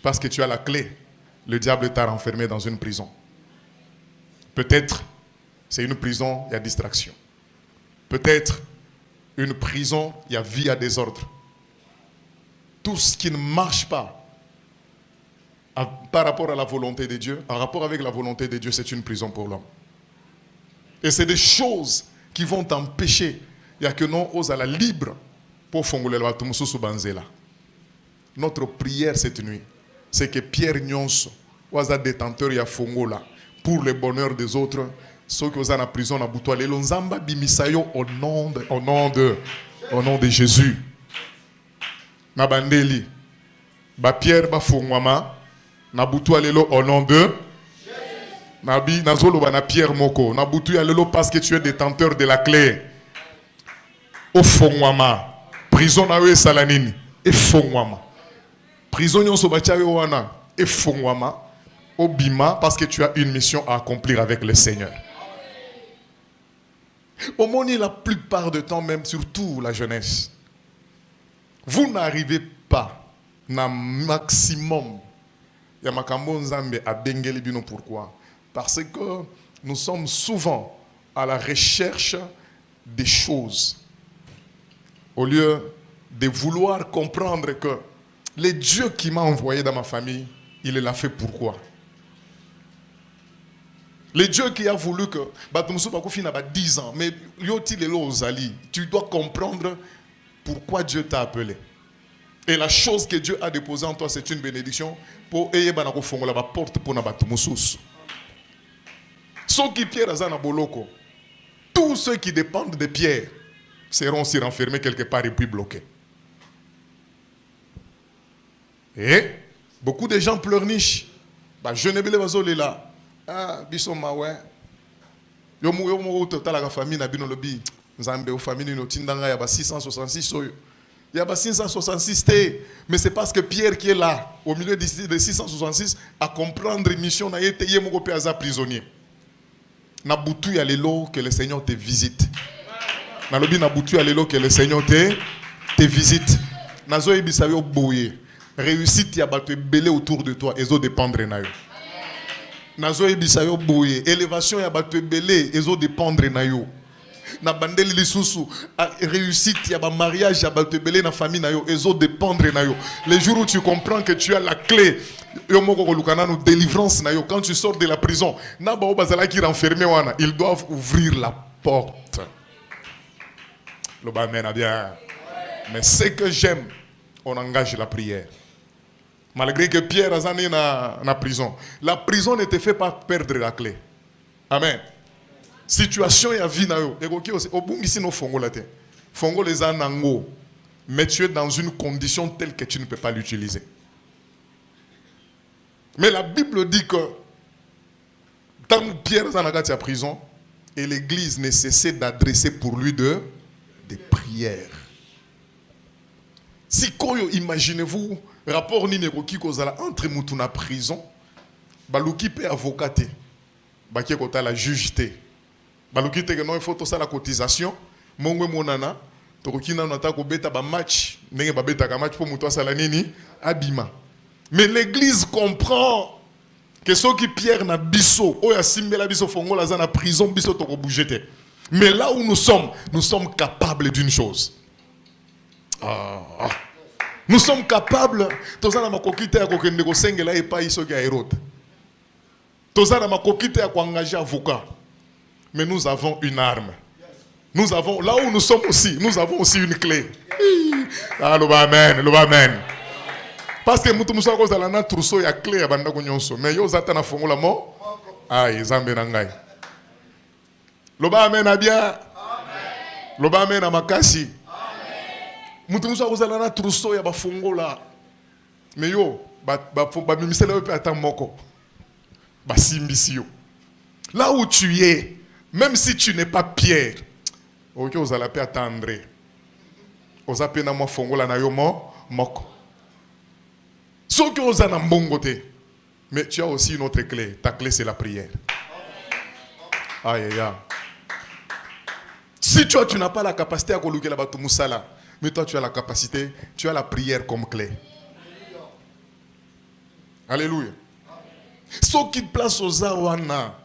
parce que tu as la clé, le diable t'a renfermé dans une prison. Peut-être c'est une prison, il y a distraction. Peut-être une prison, il y a vie à désordre. Tout ce qui ne marche pas par rapport à la volonté de Dieu, en rapport avec la volonté de Dieu, c'est une prison pour l'homme. Et c'est des choses qui vont t'empêcher. Il n'y a que non ose à la libre pour fongoler la tumususu banzela. Notre prière cette nuit, c'est que Pierre Nyonso, osa détenteur ya fongola, pour le bonheur des autres, ceux qui sont en prison à Boutoile, l'onzamba bimisayo au nom de Jésus. Nabandeli, ba Pierre ba fongwama, na butu alelo au nom de Nabi nazolo ba na Pierre moko, na butu alelo parce que tu es détenteur de la clé. Au fongwama, prison na we salanini, e fongwama. Prison nyonso ba tia wana, e fongwama, obima parce que tu as une mission à accomplir avec le Seigneur. Au moins la plupart du temps, même surtout la jeunesse, vous n'arrivez pas na maximum. Ya makambo nzambe a bengeli bino pourquoi? Parce que nous sommes souvent à la recherche des choses. Au lieu de vouloir comprendre que le Dieu qui m'a envoyé dans ma famille, il l'a fait pourquoi? Le Dieu qui a voulu que Batumsu Bakofi n'a pas 10 ans, mais tu dois comprendre pourquoi Dieu t'a appelé. Et la chose que Dieu a déposée en toi, c'est une bénédiction pour la porte pour Nabatumusus. Ceux qui Pierre Azana Boloko, tous ceux qui dépendent de Pierre seront aussi renfermés quelque part et puis bloqués. Et beaucoup de gens pleurnichent. Je ne sais pas là. Ah, bisoma ouais. Yo mo total la famille na bino lobi. Nzambe o famille no tindanga ya ba 666 soyo. Ya ba 666 té, mais c'est parce que Pierre qui est là au milieu de 666 à comprendre mission na yete ye moko pe aza prisonnier. Na butu ya lelo que le Seigneur te visite. Na lobi na butu ya lelo que le Seigneur te visite. Na zo ebisa yo boye. Réussite ya bato belé autour de toi ezo dépendre na yo. Nazo ebisayo boye élévation ya bato belé ezo dépendre na yo na bandeli lisusu réussite ya ba mariage ya bato belé na famille na yo ezo dépendre na yo. Les jours où tu comprends que tu as la clé yo moko kolukana no délivrance na yo quand tu sors de la prison na ba bazala qui renfermé wana ils doivent ouvrir la porte. Le amen bien. Mais ce que j'aime, on engage la prière. Malgré que Pierre a été en prison. La prison n'était faite pas perdre la clé. Amen. Situation et vie na yo. Fongo les anango. Mais tu es dans une condition telle que tu ne peux pas l'utiliser. Mais la Bible dit que tant que Pierre est en prison, et l'église ne cessait d'adresser pour lui des prières. Si imaginez-vous rapport numéro qui kozala entre mutuna prison baluki pe avocaté bakie kota la jugeté baluki te que non il faut tout ça la cotisation mongwe monana Tokina nata ko beta ba match, ndenge ba beta ka match pour muto sala nini abima. Mais l'église comprend que ceux qui Pierre na biso, oya simbela biso fongola za na prison biso toko bougete. Mais là où nous sommes capables d'une chose. Nous sommes capables, tozana makokite ya kokende ko sengela epa iso ya Hérode. Tozana makokite ya ko engager avocat. Mais nous avons une arme. Nous avons, là où nous sommes aussi, nous avons aussi une clé. Ah, amen. Parce que nous sommes cause la trousseau ya clé ya banda kunyonso. Mais yo zata na fongola mo. Aïe, zambe nangai. Loba amen abia. Loba amen amakasi. Mutu musa cause la trousseau ya ba fongola. Mais yo ba mimisela pe ata moko. Ba simbisio. Là où tu es, même si tu n'es pas Pierre, ok, vous allez attendre. Vous allez na mo fongola na yo moko. Sauf que vous avez un bon côté. Mais tu as aussi une autre clé. Ta clé, c'est la prière. Aïe, aïe, aïe. Si toi, tu n'as pas la capacité à coloquer la bateau moussala, mais toi, tu as la capacité, tu as la prière comme clé. Alléluia. Ce qui te place aux awana,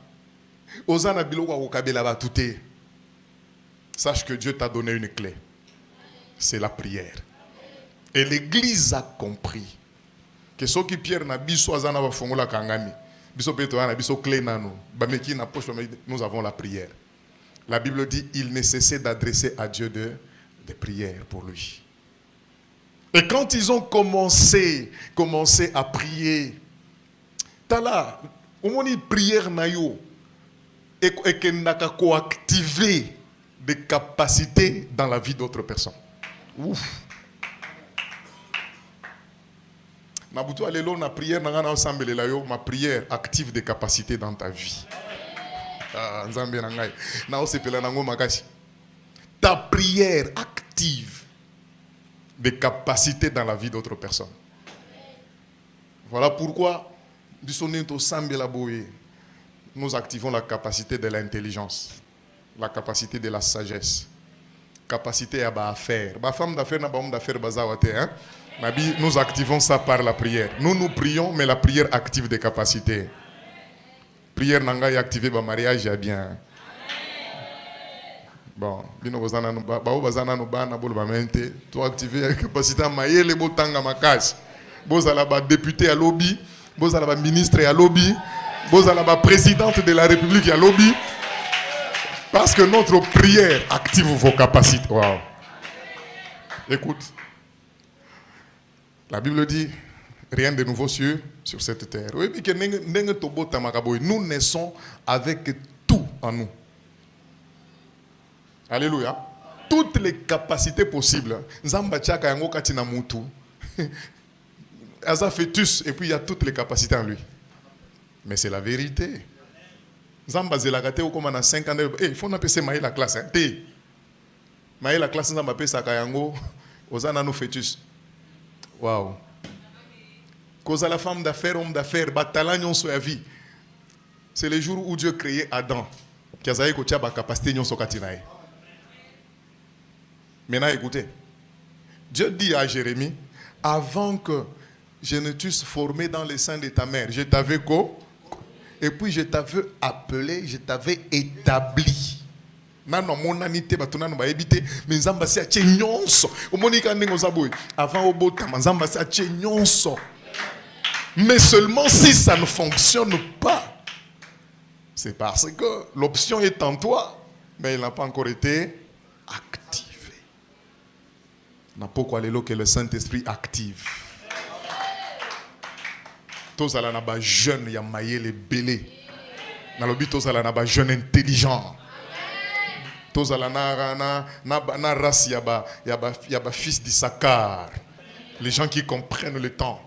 aux anabiloko au kabela batouté, sache que Dieu t'a donné une clé. C'est la prière. Et l'église a compris que ceux qui Pierre na biso azana ba fongola kangami biso peto na biso clé nano ba meki na poche nous avons la prière. La Bible dit il ne cessait d'adresser à Dieu des prières pour lui. Et quand ils ont commencé à prier, tala omoni prière na yo et que naka ko activer des capacités dans la vie d'autres personnes. Ouf. Nabutu alelo na prière na ngana ensemble la yo ma prière active des capacités dans ta vie. Ah nzambe na ngai. Na osepela nango makasi. Ta prière active des capacités dans la vie d'autres personnes. Voilà pourquoi nous activons la capacité de l'intelligence, la capacité de la sagesse, capacité à faire. Ba femme d'affaires na ba homme d'affaires bazawate hein. Nous activons ça par la prière. Nous prions, mais la prière active des capacités. Prière nanga y activer ba mariage ya bien. Bon, bino bazana no ba bazana no ba na bolo ba mente, to activer la capacité à mayele botanga makasi. Bozala ba député à lobby, bozala ba ministre à lobby, bozala ba présidente de la République à lobby. Parce que notre prière active vos capacités. Wow. Écoute. La Bible dit, rien de nouveau sur cette terre. Oui, nous naissons avec tout en nous. Alléluia. Toutes les capacités possibles. Aza fœtus, et puis il y a toutes les capacités en lui. Mais c'est la vérité. Zamba zelagate ou comme on a 5 ans. Il faut n'appeler maï la classe. Maï la classe, zamba pe sakayango, ozana no fœtus. Waouh. Cause à la femme d'affaires, homme d'affaires, batalagnon sur la vie. C'est le jour où Dieu créait Adam. Qui a zaï kotia ba capacité nyon sokatinae. Maintenant écoutez. Dieu dit à Jérémie, avant que je ne t'eusse formé dans le sein de ta mère, je t'avais et puis je t'avais appelé, je t'avais établi. Nano monanité batuna no baebité mais nzamba si atie nyonso omonika ndenge ozaboy avant obota nzamba si atie nyonso mais seulement si ça ne fonctionne pas c'est parce que l'option est en toi mais il n'a pas encore été activé. Na pourquoi lelo que le Saint-Esprit active tous ala na ba jeune ya mayele belé na lobi tous ala na ba jeune intelligent. Tous à la na race yaba fils d'Issachar. Les gens qui comprennent le temps.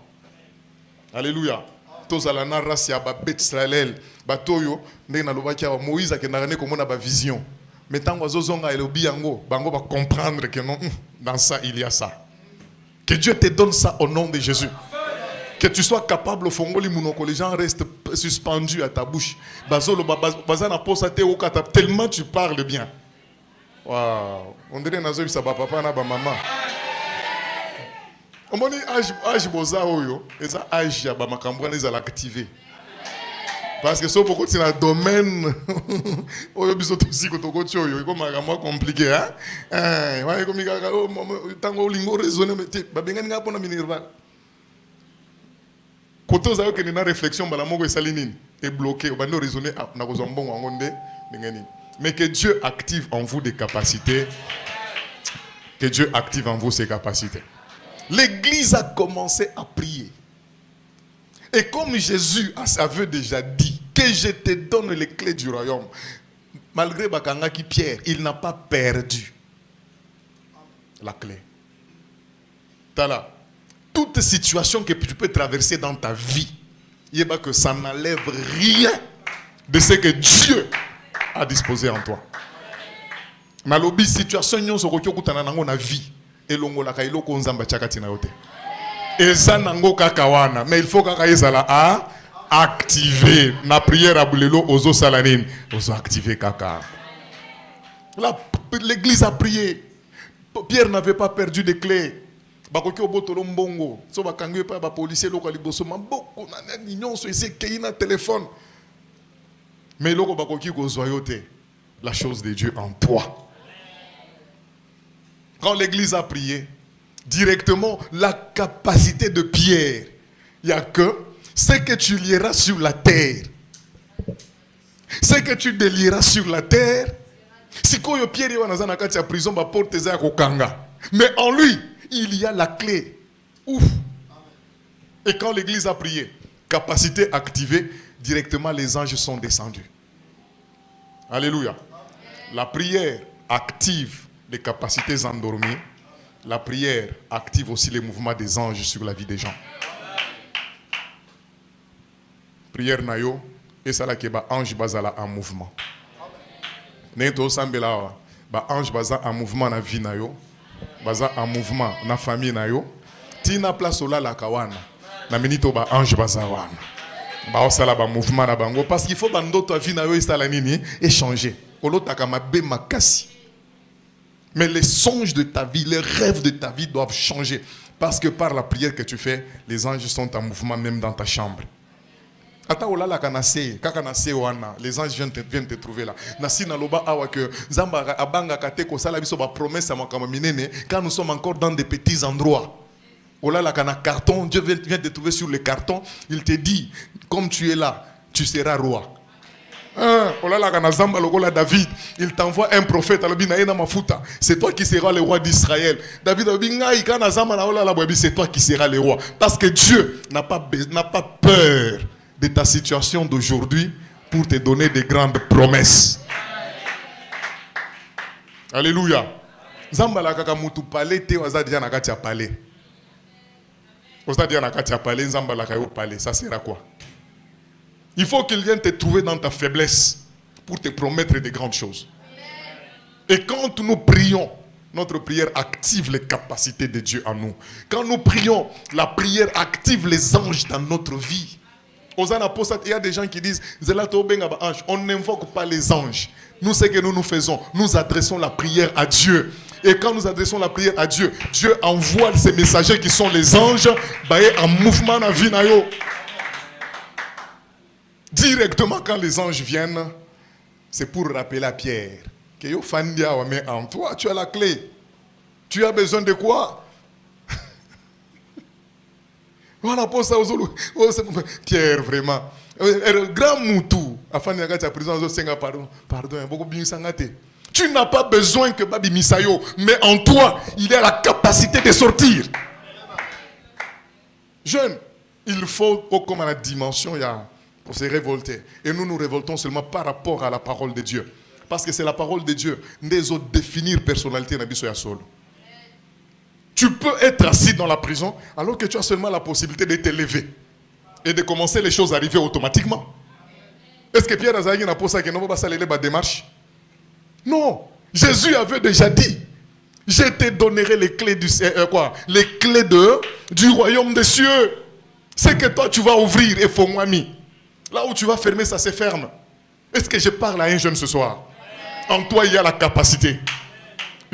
Alléluia. Tous à la na race yaba Beth Israël. Batoyo ndena lobaki wa Moïse a kenarane komona ba vision. Mais tant que zozonga elobi yango, bango va comprendre que non dans ça il y a ça. Que Dieu te donne ça au nom de Jésus. Que tu sois capable au fongoli munoko, les gens restent suspendus à ta bouche. Bazolo bazana posate okata tellement tu parles bien. Waouh. On dirait que ça va papa na ba maman. On m'a dit âge boza oyo, et ça âge ya ba makambo les à activer. Parce que ça pourquoi c'est dans le domaine oyo biso aussi ko toko choyo, iko makambo compliqué hein. Ouais comme ikaka tango lingo raisonner mais ba benga nga pona minerval. Koto za yo ke na réflexion bala moko esali nini est bloqué, on va nous raisonner na ko zombongo ngonde ngeni. Mais que Dieu active en vous des capacités. Que Dieu active en vous ses capacités. L'église a commencé à prier. Et comme Jésus avait déjà dit que je te donne les clés du royaume, malgré Bakanga qui Pierre, il n'a pas perdu la clé. Tala, toute situation que tu peux traverser dans ta vie, il n'y a pas que ça n'enlève rien de ce que Dieu a disposé en toi. Nalobi situation nyon so kokyo kutana nango na vie elongola ka iloko nzamba chakati na yote. Eza nango kaka wana, mais il faut kaka ezala a activer na prière à bulelo ozo salanine, ozo activer kaka. L'église a prié. Pierre n'avait pas perdu de clés. Bakoki obotolo mbongo, so bakangi pa ba policier loko liboso maboko na nyon so ese keina téléphone. Mais loko bakoki gozoyote la chose de Dieu en toi. Quand l'église a prié, directement la capacité de Pierre, il n'y a que ce que tu lieras sur la terre, ce que tu délieras sur la terre. Si quand Pierre est dans la prison, va porter ça au kanga. Mais en lui, il y a la clé. Ouf. Et quand l'église a prié, capacité activée, directement les anges sont descendus. Alléluia. La prière active les capacités endormies. La prière active aussi les mouvements des anges sur la vie des gens. Prière nayo et ça là qui ba ange bazala en mouvement. Neto sambela ba ange baza en mouvement na vie nayo, baza en mouvement na famille nayo. Tina place ola la kawana. Na minito ba ange baza wana. Ba osala ba mouvement na bango parce qu'il faut bando ta vie nayo isala nini échanger. Olotaka mabe makasi. Mais les songes de ta vie, les rêves de ta vie doivent changer. Parce que par la prière que tu fais, les anges sont en mouvement même dans ta chambre. Les anges viennent te trouver là. Quand nous sommes encore dans des petits endroits. Carton, Dieu vient te trouver sur le carton. Il te dit, comme tu es là, tu seras roi. David, il t'envoie un prophète. C'est toi qui seras le roi d'Israël. David, c'est toi qui seras le roi. Parce que Dieu n'a pas peur de ta situation d'aujourd'hui pour te donner des grandes promesses. Alléluia. Ça sera quoi? Il faut qu'il vienne te trouver dans ta faiblesse pour te promettre de grandes choses. Et quand nous prions, notre prière active les capacités de Dieu en nous. Quand nous prions, la prière active les anges dans notre vie. Il y a des gens qui disent, on n'invoque pas les anges. Nous, ce que nous faisons, nous adressons la prière à Dieu. Et quand nous adressons la prière à Dieu, Dieu envoie ces messagers qui sont les anges en mouvement dans la vie. Directement quand les anges viennent, c'est pour rappeler à Pierre que mais en toi tu as la clé. Tu as besoin de quoi? Voilà pour ça. Pierre vraiment. Grand moutou. Pardon. Tu n'as pas besoin que Babi Misayo, mais en toi il y a la capacité de sortir. Jeune, il faut comme à la dimension il y a pour se révolter. Et nous nous révoltons seulement par rapport à la parole de Dieu. Parce que c'est la parole de Dieu. Nous autres définir personnalité na biso ya solo. Tu peux être assis dans la prison alors que tu as seulement la possibilité de te lever et de commencer les choses à arriver automatiquement. Est-ce que Pierre Azaghi n'a pas ça que nous va saluer la démarche? Non. Jésus avait déjà dit, je te donnerai les clés les clés du royaume des cieux. C'est que toi tu vas ouvrir et faut moi mis. Là où tu vas fermer, ça se ferme. Est-ce que je parle à un jeune ce soir? En toi, il y a la capacité.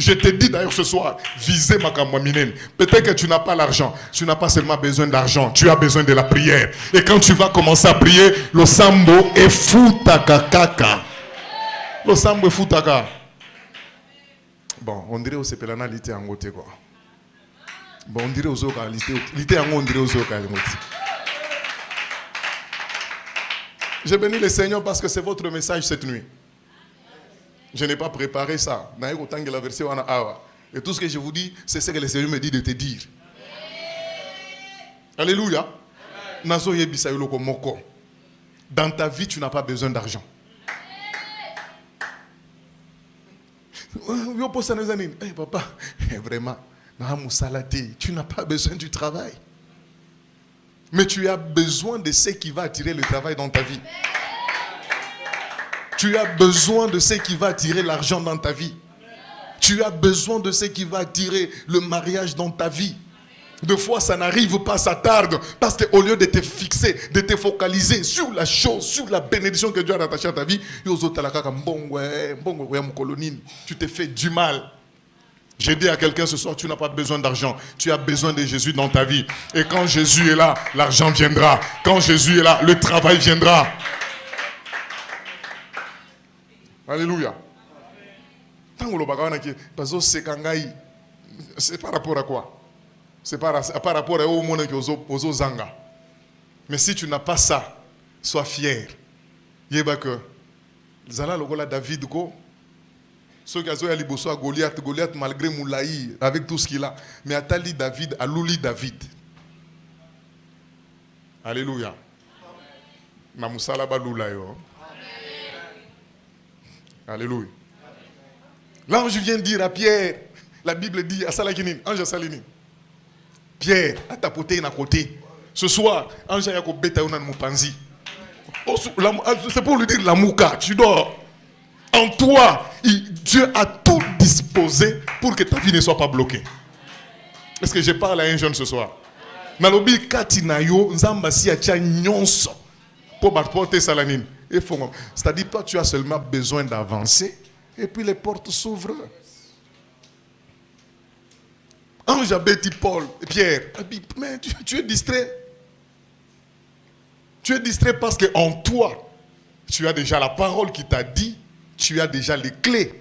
Je te dis d'ailleurs ce soir, visez ma kamwaminen. Peut-être que tu n'as pas l'argent. Tu n'as pas seulement besoin d'argent. Tu as besoin de la prière. Et quand tu vas commencer à prier, le sambo est foutaka kaka. Le sambo est foutaka. Bon, on dirait aussi que la nalité en côté quoi. Bon, on dirait aux autres l'ité en on dirait aux autres. J'ai béni le Seigneur parce que c'est votre message cette nuit. Je n'ai pas préparé ça. Et tout ce que je vous dis, c'est ce que le Seigneur me dit de te dire. Alléluia. Dans ta vie, tu n'as pas besoin d'argent. Hey, papa, vraiment, tu n'as pas besoin du travail. Mais tu as besoin de ce qui va attirer le travail dans ta vie. Tu as besoin de ce qui va attirer l'argent dans ta vie. Tu as besoin de ce qui va attirer le mariage dans ta vie. Des fois, ça n'arrive pas, ça tarde. Parce qu'au lieu de te fixer, de te focaliser sur la chose, sur la bénédiction que Dieu a rattachée à ta vie, tu te fais du mal. J'ai dit à quelqu'un ce soir, tu n'as pas besoin d'argent. Tu as besoin de Jésus dans ta vie. Et quand Jésus est là, l'argent viendra. Quand Jésus est là, le travail viendra. Alléluia. C'est par rapport à quoi? C'est par rapport au monde aux zanga. Mais si tu n'as pas ça, sois fier. Yeba que Zala lokola David ko. Ceux qui ont liboso à Goliath malgré Moulaï avec tout ce qu'il a, mais Atali David, Alouli David. Alléluia. Namusala Balulayo. Alléluia. L'ange vient dire à Pierre, la Bible dit à Salakinin, ange Salini, Pierre, à ta côté, à côté. Ce soir, ange Yako Beta Unan Mupanzi. C'est pour lui dire la mouka, tu dors. En toi, Dieu a tout disposé pour que ta vie ne soit pas bloquée. Est-ce que je parle à un jeune ce soir? Nalobi katinayo nzambasi atia nyonso pour porter salanine. C'est-à-dire toi tu as seulement besoin d'avancer et puis les portes s'ouvrent. Ange Abeti Paul, Pierre, mais tu es distrait. Tu es distrait parce qu'en toi, tu as déjà la parole qui t'a dit, tu as déjà les clés.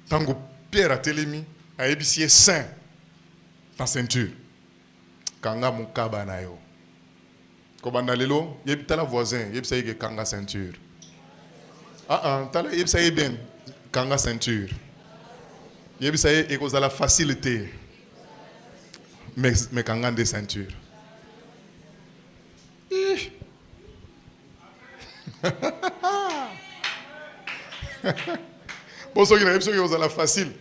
Tant que Pierre a télémi, a ébissé saint, ta ceinture. Kanga mukaba na yo. Kobanda lelo, yebita la voisin, yebisa yeke kanga ceinture. Tala yebisa yeben kanga ceinture. Yebisa yeke cause la facilité. Mais kanga de ceinture. Pour ceux qui n'ont pas la facile,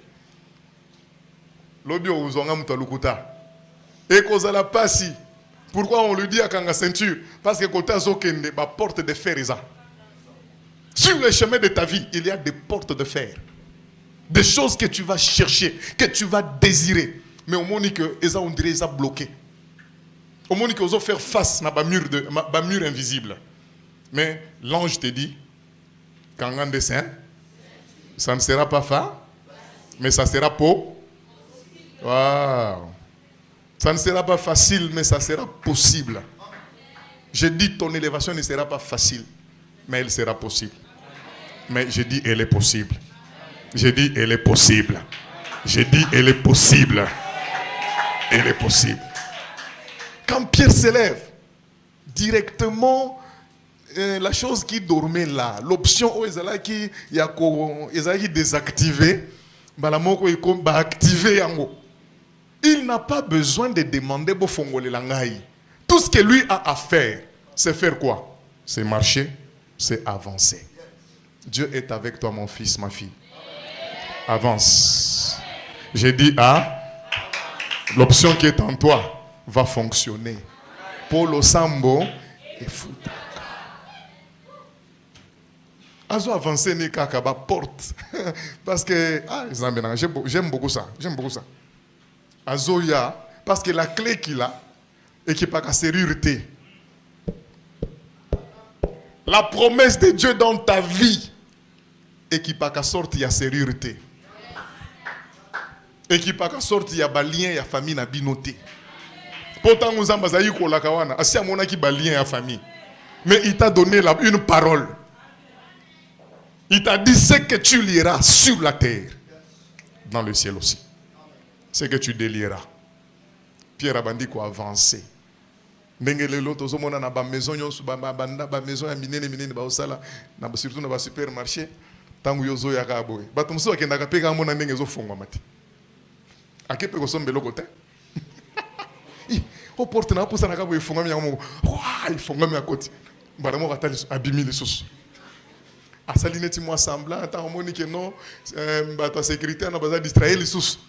l'objet aux onga mutalukuta. Et cause la passi. Pourquoi on le dit à Kanga ceinture? Parce que côté Zokende, ma porte de fer est ça. Sur le chemin de ta vie, il y a des portes de fer. Des choses que tu vas chercher, que tu vas désirer. Mais au moment que Eza on dirait Eza bloqué. Au moment que vous faire face à ma mur invisible. Mais l'ange te dit, Kangan de Saint, ça ne sera pas fa, mais ça sera pour. Waouh. Ça ne sera pas facile, mais ça sera possible. Je dis, ton élévation ne sera pas facile, mais elle sera possible. Mais je dis, elle est possible. Je dis, elle est possible. Je dis, elle est possible. Elle est possible. Quand Pierre s'élève, directement, la chose qui dormait là, l'option où ils allaient désactiver, il n'a pas besoin de demander pour Fongole Langaï. Tout ce que lui a à faire, c'est faire quoi? C'est marcher, c'est avancer. Dieu est avec toi, mon fils, ma fille. Avance. J'ai dit, l'option qui est en toi va fonctionner. Polo Sambo et Futaka. Azo avancer ni kakaba porte. Parce que, j'aime beaucoup ça. J'aime beaucoup ça. Azoya, parce que la clé qu'il a, et qui n'est pas qu'à sécurité. La promesse de Dieu dans ta vie et qui pas qu'à sorte ya serrure te. Et qui pas qu'à sorte ya balien ya famille na binoté. Pourtant nous avons zaï ko la kawana, asi amona ki balien ya famille. Mais il t'a donné une parole. Il t'a dit ce que tu liras sur la terre, dans le ciel aussi. Ce que tu délieras. Pierre a dit quoi avancer. Ndengele l'autre zomona na ba maison yosu ba maison ya minene ba osala na surtout na ba supermarché tangu yozo ya kaboy. Bato muso akenda ka peka mona ndenge zo fongwa mati. Akepe ko sombe lokote. O porte na pusa na kaboy fongwa mi yango. Wa fongwa mi akoti. Bara mo katali abimi lisusu. Asali neti mo semblant ta moni que non bato sécurité na baza distraire lisusu.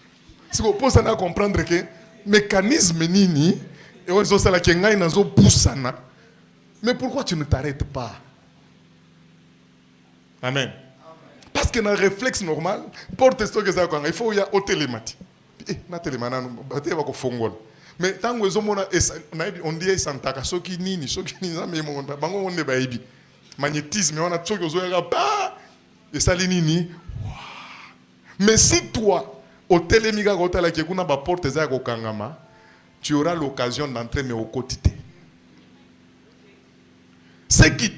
Si ko posa na comprendre que mécanisme nini. Et on se dit, mais pourquoi tu ne t'arrêtes pas? Amen. Parce que dans le réflexe normal, porte ce que ça il faut y a au télématique. Na télémana va ko fongol. Mais tant que on dit santaka soki nini mais bango on ne ba ibi. Magnétisme on a tsoki ozoya ba et ça nini. Mais si toi au télémiga ko tala ke kuna ba porte za ko kangama, tu auras l'occasion d'entrer mais au quotidien. Ce qui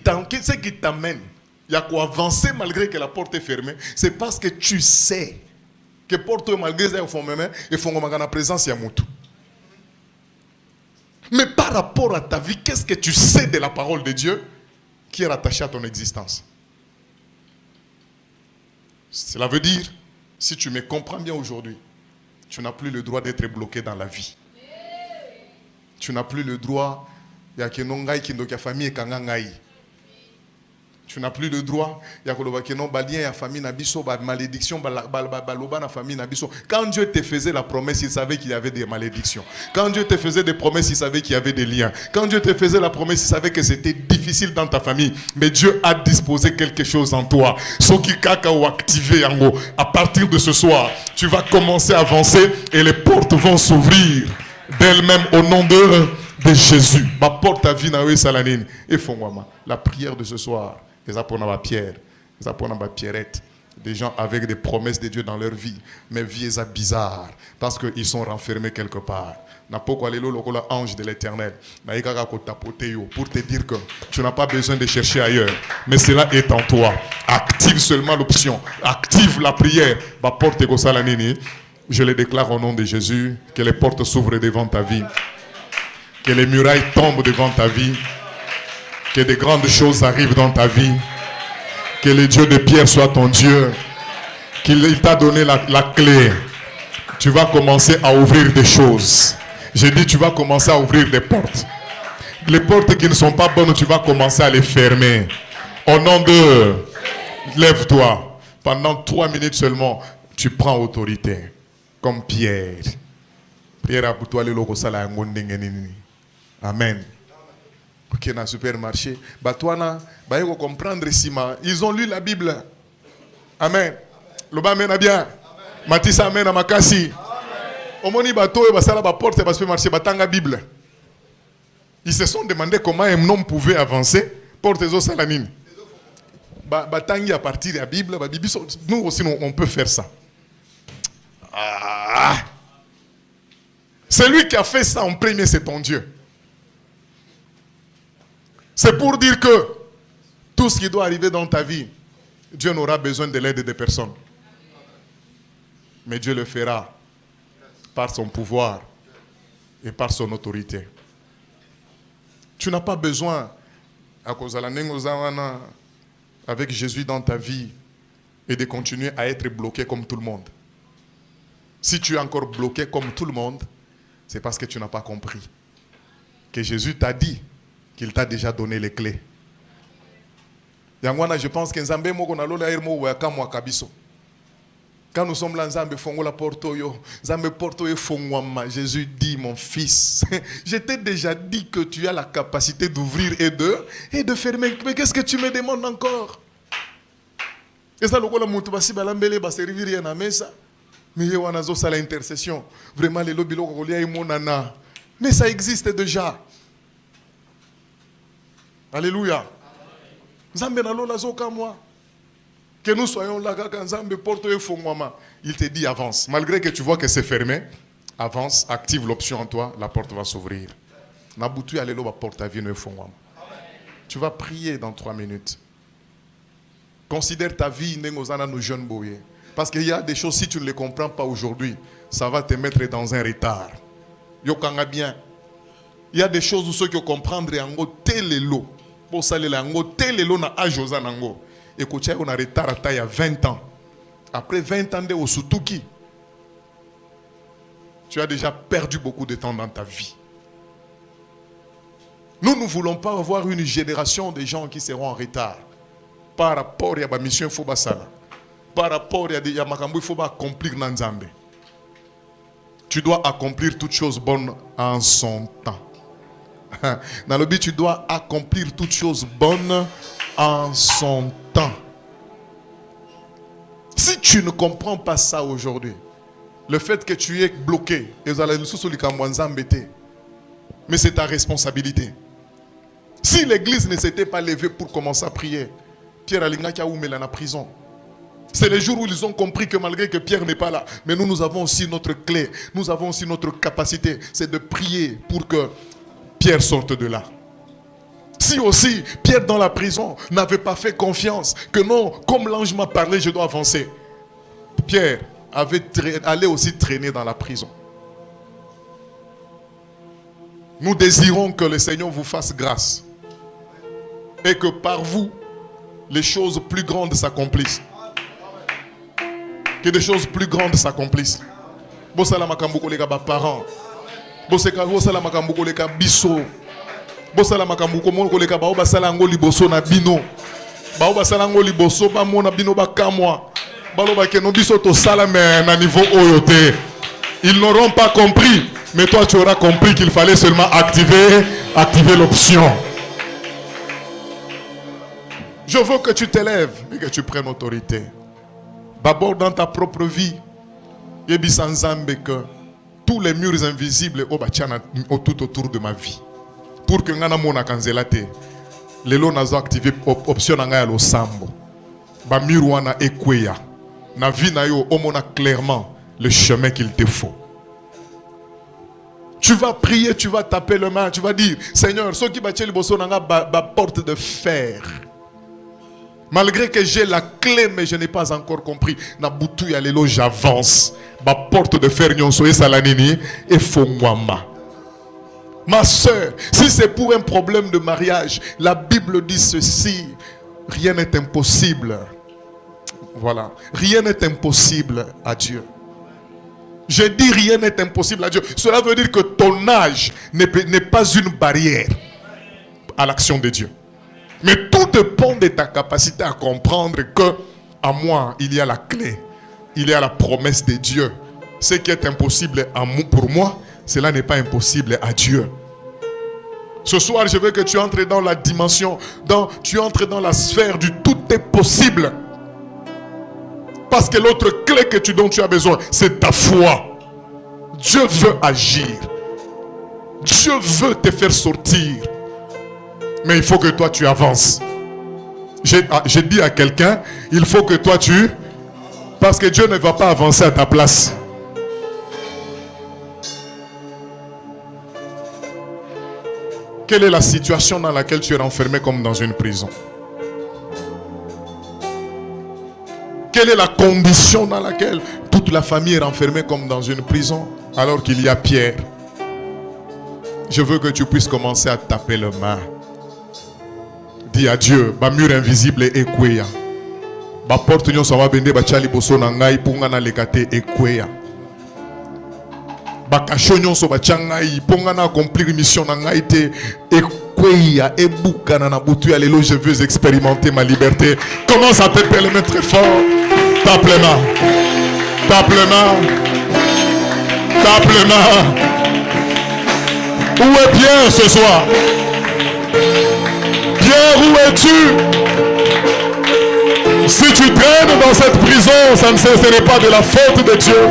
t'amène, il y a quoi avancer malgré que la porte est fermée, c'est parce que tu sais que porte malgré ça, il faut que la présence y a moutou. Mais par rapport à ta vie, qu'est-ce que tu sais de la parole de Dieu qui est rattachée à ton existence? Cela veut dire, si tu me comprends bien aujourd'hui, tu n'as plus le droit d'être bloqué dans la vie. Tu n'as plus le droit, il y a que famille kangangai. Tu n'as plus le droit, il y a que non balien ya famille nabiso ba malédiction baloba na famille nabiso. Quand Dieu te faisait la promesse, il savait qu'il y avait des malédictions. Quand Dieu te faisait des promesses, il savait qu'il y avait des liens. Quand Dieu te faisait la promesse, il savait que c'était difficile dans ta famille, mais Dieu a disposé quelque chose en toi. Ce qui kaka ou activé yango. À partir de ce soir, tu vas commencer à avancer et les portes vont s'ouvrir d'elle-même au nom de Jésus. Ma porte à vie na salanine et fongwama. La prière de ce soir, les apôtres ma pierre, les apôtres ma pierrette, des gens avec des promesses de Dieu dans leur vie, mais vie est bizarre parce qu'ils sont renfermés quelque part. N'a pas quoi ange de l'Éternel. Pour te dire que tu n'as pas besoin de chercher ailleurs, mais cela est en toi. Active seulement l'option, active la prière. Ma porte est salanine. Je le déclare au nom de Jésus, que les portes s'ouvrent devant ta vie, que les murailles tombent devant ta vie, que de grandes choses arrivent dans ta vie, que le Dieu de Pierre soit ton Dieu, qu'il t'a donné la clé. Tu vas commencer à ouvrir des choses. J'ai dit tu vas commencer à ouvrir des portes. Les portes qui ne sont pas bonnes, tu vas commencer à les fermer. Au nom de... Lève-toi. Pendant 3 minutes seulement, tu prends autorité. Comme Pierre. Pierre a pour toi le logo sala ngondengenini. Amen. Ok, dans le supermarché. Batouana, bah il faut comprendre ici. Ils ont lu la Bible. Amen. Loba mena bien. Matissa amen à makasi. Omoni bateau et basala ba porte ba supermarché batanga Bible. Ils se sont demandé comment un homme pouvait avancer. Porte zo salanine. Batangi à partir de la Bible. Nous aussi on peut faire ça. Ah. Celui qui a fait ça en premier, c'est ton Dieu. C'est pour dire que tout ce qui doit arriver dans ta vie, Dieu n'aura besoin de l'aide des personnes. Mais Dieu le fera par son pouvoir et par son autorité. Tu n'as pas besoin, à cause de la avec Jésus dans ta vie, et de continuer à être bloqué comme tout le monde. Si tu es encore bloqué comme tout le monde, c'est parce que tu n'as pas compris que Jésus t'a dit qu'il t'a déjà donné les clés. Je pense que quand nous sommes là, Jésus dit, mon fils, je t'ai déjà dit que tu as la capacité d'ouvrir et de fermer. Mais qu'est-ce que tu me demandes encore? Et ça, mais on a l'intercession. Vraiment, les lobbies, mais ça existe déjà. Alléluia. Que nous soyons là, il te dit avance. Malgré que tu vois que c'est fermé, avance, active l'option en toi, la porte va s'ouvrir. Tu vas prier dans 3 minutes. Considère ta vie nos jeunes boyés. Parce qu'il y a des choses, si tu ne les comprends pas aujourd'hui, ça va te mettre dans un retard. Yokanga bien. Il y a des choses où ceux qui comprennent en telelo. Pour saler la ngo telelo na ajosa nango. Et que tu as un retard à il y a 20 ans. Après 20 ans de Osutuki, tu as déjà perdu beaucoup de temps dans ta vie. Nous ne voulons pas avoir une génération de gens qui seront en retard. Par rapport à la mission Fobasala. Par rapport à Makambo, il faut accomplir Nanzambe. Tu dois accomplir toutes choses bonnes en son temps. Dans le but, tu dois accomplir toutes choses bonnes en son temps. Si tu ne comprends pas ça aujourd'hui, le fait que tu es bloqué, mais c'est ta responsabilité. Si l'église ne s'était pas levée pour commencer à prier, Pierre Alingaki a oumé en prison. C'est les jours où ils ont compris que malgré que Pierre n'est pas là, mais nous avons aussi notre clé, nous avons aussi notre capacité, c'est de prier pour que Pierre sorte de là. Si aussi Pierre dans la prison n'avait pas fait confiance que non, comme l'ange m'a parlé, je dois avancer. Pierre allait aussi traîner dans la prison. Nous désirons que le Seigneur vous fasse grâce et que par vous, les choses plus grandes s'accomplissent. Que des choses plus grandes s'accomplissent. Bosala makambuko leka ba parents. Bosala makambuko leka biso. Bosala makambuko monko leka ba obasala ngo liboso na bino. Ba obasala ngo liboso ba mona bino ba kamwa. Baloba ke no biso to sala mais na niveau oyote. Ils n'auront pas compris, mais toi tu auras compris qu'il fallait seulement activer l'option. Je veux que tu t'élèves et que tu prennes autorité. D'abord dans ta propre vie, yebi sanzambe que tous les murs invisibles tout autour de ma vie. Pour que ngana mona kanzelate, lelo nazo activer option nga ya lo sambo. Ba mur wana ekweya. Na vie na yo omona clairement le chemin qu'il te faut. Tu vas prier, tu vas taper le main, tu vas dire Seigneur, ceux qui battent le bosso nanga ba porte de fer. Malgré que j'ai la clé, mais je n'ai pas encore compris. Nabutu ya lelo j'avance. Ma porte de fer nyonso e salanini et fongwama. Ma soeur, si c'est pour un problème de mariage, la Bible dit ceci: rien n'est impossible. Voilà, rien n'est impossible à Dieu. Je dis rien n'est impossible à Dieu. Cela veut dire que ton âge n'est pas une barrière à l'action de Dieu. Mais tout dépend de ta capacité à comprendre que à moi, il y a la clé. Il y a la promesse de Dieu. Ce qui est impossible pour moi, cela n'est pas impossible à Dieu. Ce soir, je veux que tu entres dans la dimension, tu entres dans la sphère du tout est possible. Parce que l'autre clé dont tu as besoin, c'est ta foi. Dieu veut agir. Dieu veut te faire sortir. Mais il faut que toi tu avances. J'ai dit à quelqu'un, il faut que toi tu... Parce que Dieu ne va pas avancer à ta place. Quelle est la situation dans laquelle tu es enfermé comme dans une prison? Quelle est la condition dans laquelle toute la famille est enfermée comme dans une prison alors qu'il y a Pierre? Je veux que tu puisses commencer à taper le main. Dis à Dieu, ba mur invisible ekweya. Ba porte nyon sa wa bende ba chali boso na ngai punga na lekate ekweya. Ba kasho nyon so ba changai punga na accomplir mission na ngai te ekweya ebuka na butu ya lelo je veux expérimenter ma liberté. Commence à taper le main très fort. Tape le main. Tape le main. Tape le main. Où est Pierre ce soir? Pierre, où es-tu? Si tu traînes dans cette prison, ce n'est pas de la faute de Dieu.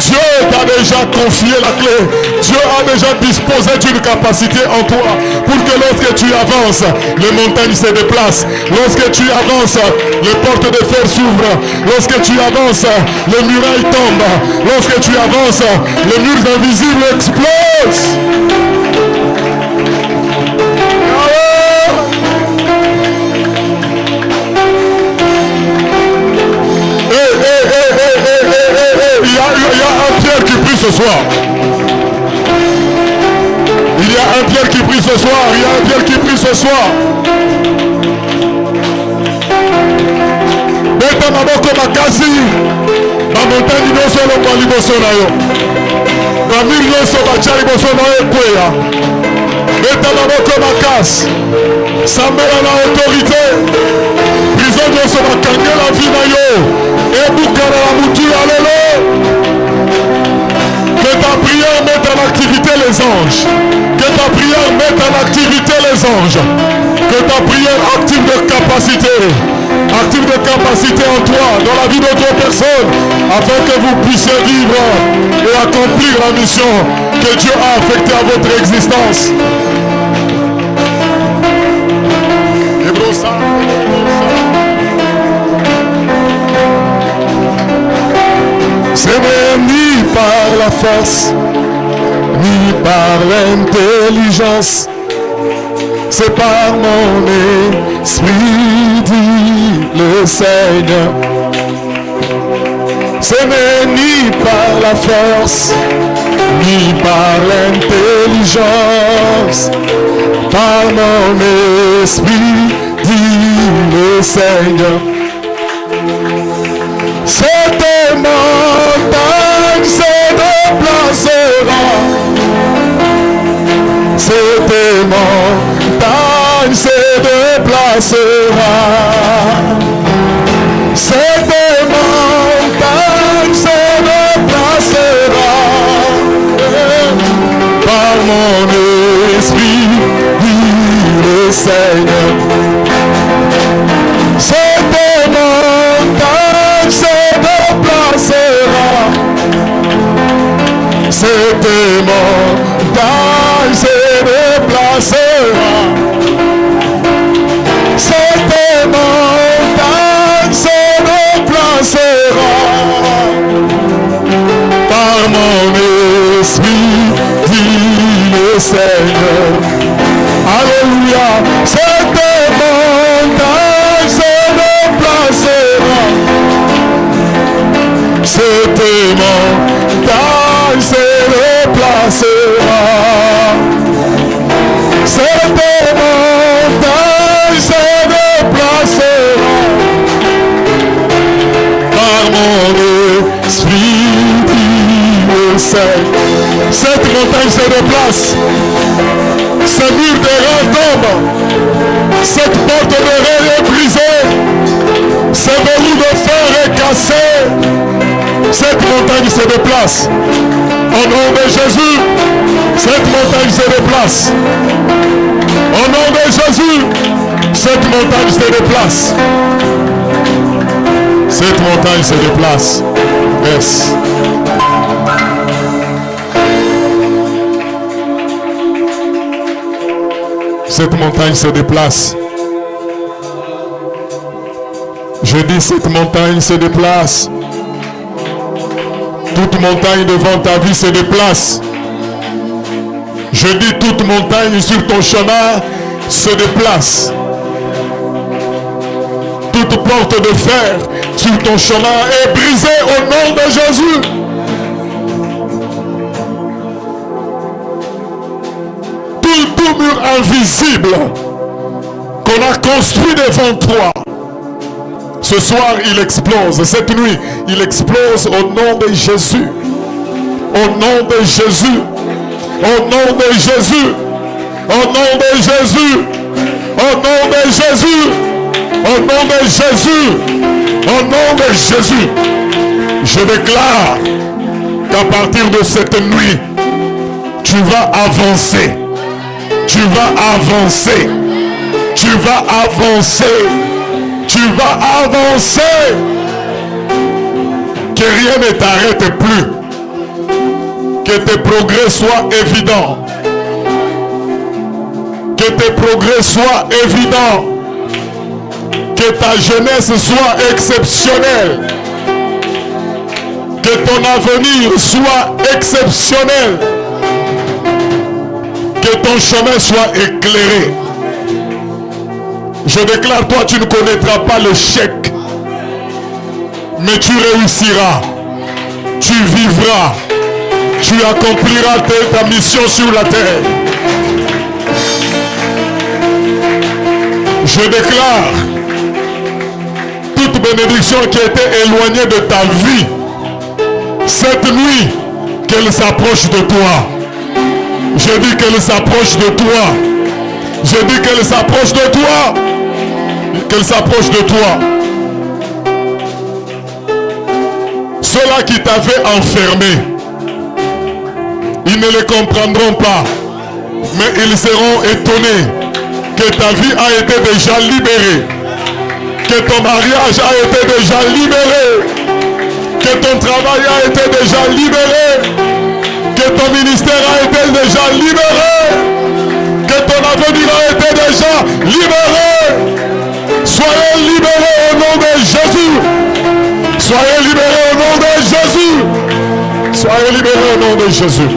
Dieu t'a déjà confié la clé. Dieu a déjà disposé d'une capacité en toi pour que lorsque tu avances, les montagnes se déplacent. Lorsque tu avances, les portes de fer s'ouvrent. Lorsque tu avances, les murailles tombent. Lorsque tu avances, les murs invisibles explosent. Il y a un Pierre qui prie ce soir. Il y a un Pierre qui prie ce soir. Il y a un Pierre qui prie ce soir. Beta maboko makasi. Ba montagne nyonso elongwa liboso na yo. Ba mire nyonso batya liboso na yo ekweya. Beta maboko makasi. Sambela na autorité. Prison nyonso bakangela vi na yo. Ebukana na mutu ya lelo. Que ta prière mette en activité les anges. Que ta prière mette en activité les anges. Que ta prière active de capacité. Active de capacité en toi, dans la vie d'autres personnes, afin que vous puissiez vivre et accomplir la mission que Dieu a affectée à votre existence. Ce n'est ni par la force, ni par l'intelligence, c'est par mon esprit, dit le Seigneur. Ce n'est ni par la force, ni par l'intelligence, par mon esprit, dit le Seigneur. Cette montagne se déplacera. Cette montagne se déplacera. Cette montagne se déplacera. Par mon esprit, dit le Seigneur. Cette montagne se déplacera. Cette montagne se déplacera. Cette montagne se déplacera. Par mon esprit, dit le Seigneur. Alléluia. Cette montagne se déplacera. Cette montagne se déplacera. Cette montagne se déplacera. Par mon esprit, dit le Seigneur. Cette montagne se déplace. Ce mur de rein tombe. Cette porte de rein est brisée. Ce verrou de fer est cassé. Cette montagne se déplace. Au nom de Jésus, cette montagne se déplace. Au nom de Jésus, cette montagne se déplace. Cette montagne se déplace. Yes. Cette montagne se déplace. Je dis cette montagne se déplace. Toute montagne devant ta vie se déplace. Je dis toute montagne sur ton chemin se déplace. Toute porte de fer sur ton chemin est brisée au nom de Jésus. Tout mur invisible qu'on a construit devant toi, ce soir il explose. Cette nuit il explose au nom de Jésus. Au nom de Jésus. Au nom de Jésus. Au nom de Jésus. Au nom de Jésus. Au nom de Jésus. Au nom de Jésus. Je déclare qu'à partir de cette nuit, tu vas avancer. Tu vas avancer. Tu vas avancer. Tu vas avancer. Que rien ne t'arrête plus. Que tes progrès soient évidents. Que tes progrès soient évidents. Que ta jeunesse soit exceptionnelle. Que ton avenir soit exceptionnel. Que ton chemin soit éclairé. Je déclare, toi, tu ne connaîtras pas l'échec. Mais tu réussiras. Tu vivras. Tu accompliras ta mission sur la terre. Je déclare toute bénédiction qui était éloignée de ta vie, cette nuit, qu'elle s'approche de toi. Je dis qu'elle s'approche de toi. Je dis qu'elle s'approche de toi. Qu'elle s'approche de toi. Ceux-là qui t'avaient enfermé, ils ne les comprendront pas, mais ils seront étonnés que ta vie a été déjà libérée, que ton mariage a été déjà libéré, que ton travail a été déjà libéré, que ton ministère a été déjà libéré, que ton avenir a été déjà libéré. Soyez libérés au nom de Jésus. Soyez libérés au nom de Jésus. Soyez libérés au nom de Jésus.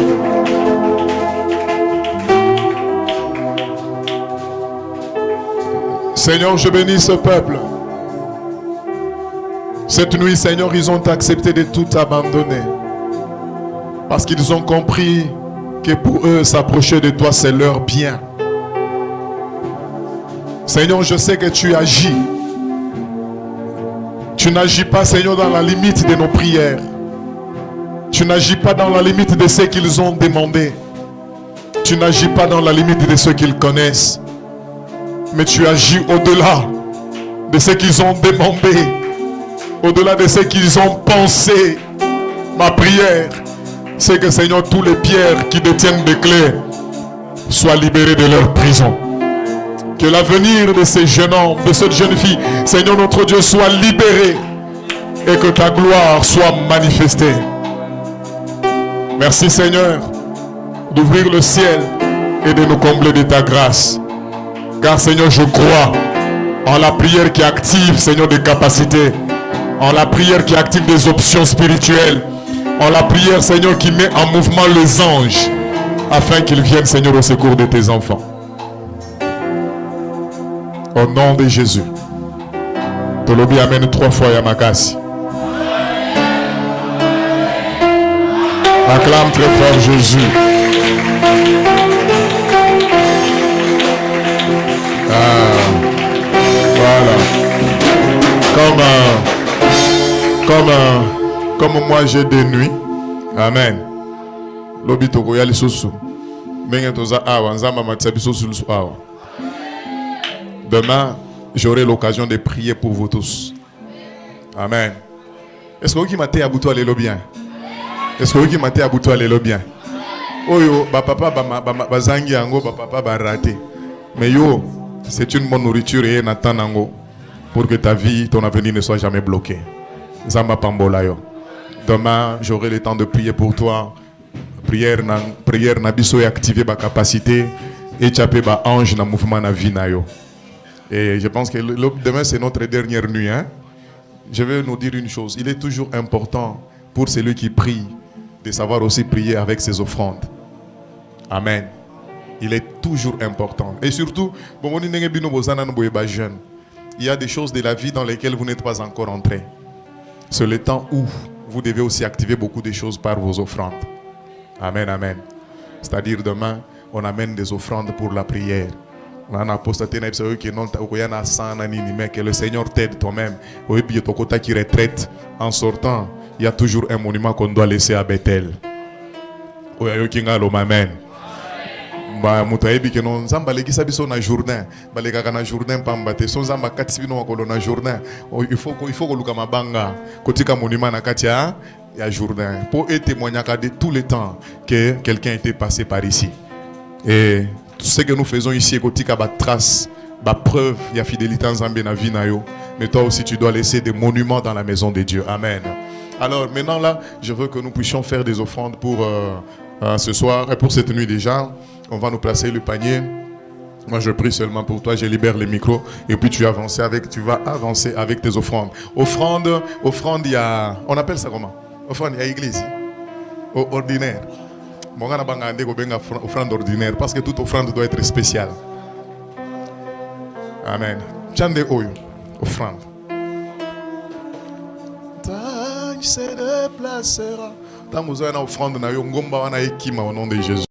Seigneur, je bénis ce peuple. Cette nuit, Seigneur, ils ont accepté de tout abandonner. Parce qu'ils ont compris que pour eux, s'approcher de toi, c'est leur bien. Seigneur, je sais que tu agis. Tu n'agis pas, Seigneur, dans la limite de nos prières. Tu n'agis pas dans la limite de ce qu'ils ont demandé. Tu n'agis pas dans la limite de ce qu'ils connaissent. Mais tu agis au-delà de ce qu'ils ont demandé. Au-delà de ce qu'ils ont pensé. Ma prière, c'est que, Seigneur, tous les pierres qui détiennent des clés soient libérés de leur prison. Que l'avenir de ces jeunes hommes, de cette jeune fille, Seigneur notre Dieu, soit libéré et que ta gloire soit manifestée. Merci, Seigneur, d'ouvrir le ciel et de nous combler de ta grâce. Car, Seigneur, je crois en la prière qui active, Seigneur, des capacités, en la prière qui active des options spirituelles, en la prière, Seigneur, qui met en mouvement les anges afin qu'ils viennent, Seigneur, au secours de tes enfants. Au nom de Jésus. Tolobi amène 3 fois Yamakasi. Acclame très fort Jésus. Voilà. Comme moi j'ai des nuits. Amen. Lobi toko yali susu. Mengen toza awa nzamba matsabi susu awa. Demain, j'aurai l'occasion de prier pour vous tous. Amen. Est-ce que vous m'avez aboutou à l'élo bien? Est-ce que vous m'avez aboutu à l'élo bien? Oh yo, papa bazangi ango, papa ba raté. Mais yo, c'est une bonne nourriture et un attend pour que ta vie, ton avenir ne soit jamais bloqué. Zamba pambola yo. Demain, j'aurai le temps de prier pour toi. Prière na biso et activer ma capacité et taper ba ange na mouvement na vie na yo. Et je pense que demain c'est notre dernière nuit. Hein? Je vais nous dire une chose. Il est toujours important pour celui qui prie de savoir aussi prier avec ses offrandes. Amen. Il est toujours important. Et surtout, il y a des choses de la vie dans lesquelles vous n'êtes pas encore entré. C'est le temps où vous devez aussi activer beaucoup de choses par vos offrandes. Amen, amen. C'est-à-dire demain, on amène des offrandes pour la prière. On a apostaté mais que le Seigneur t'aide toi-même. Qui retraite en sortant, il y a toujours un monument qu'on doit laisser à Bethel. Amen. Il faut que mabanga kotika monument na katia ya Jourdain pour témoigner de tous les temps que quelqu'un était passé par ici. Et tout ce que nous faisons ici, kotika ba trace, ba preuve, il y a fidélité en Zambie na vie na yo. Mais toi aussi tu dois laisser des monuments dans la maison de Dieu. Amen. Alors maintenant là, je veux que nous puissions faire des offrandes pour ce soir et pour cette nuit déjà. On va nous placer le panier. Moi je prie seulement pour toi, je libère les micros et puis tu vas avancer avec tes offrandes. Offrande, il y a, on appelle ça comment? Offrande, il y a église. Ordinaire. Bon, on a offrande ordinaire parce que toute offrande doit être spéciale. Amen. Chande oyo, offrande. Se déplacera. Tant que vous avez une offrande, vous avez une offrande au nom de Jésus.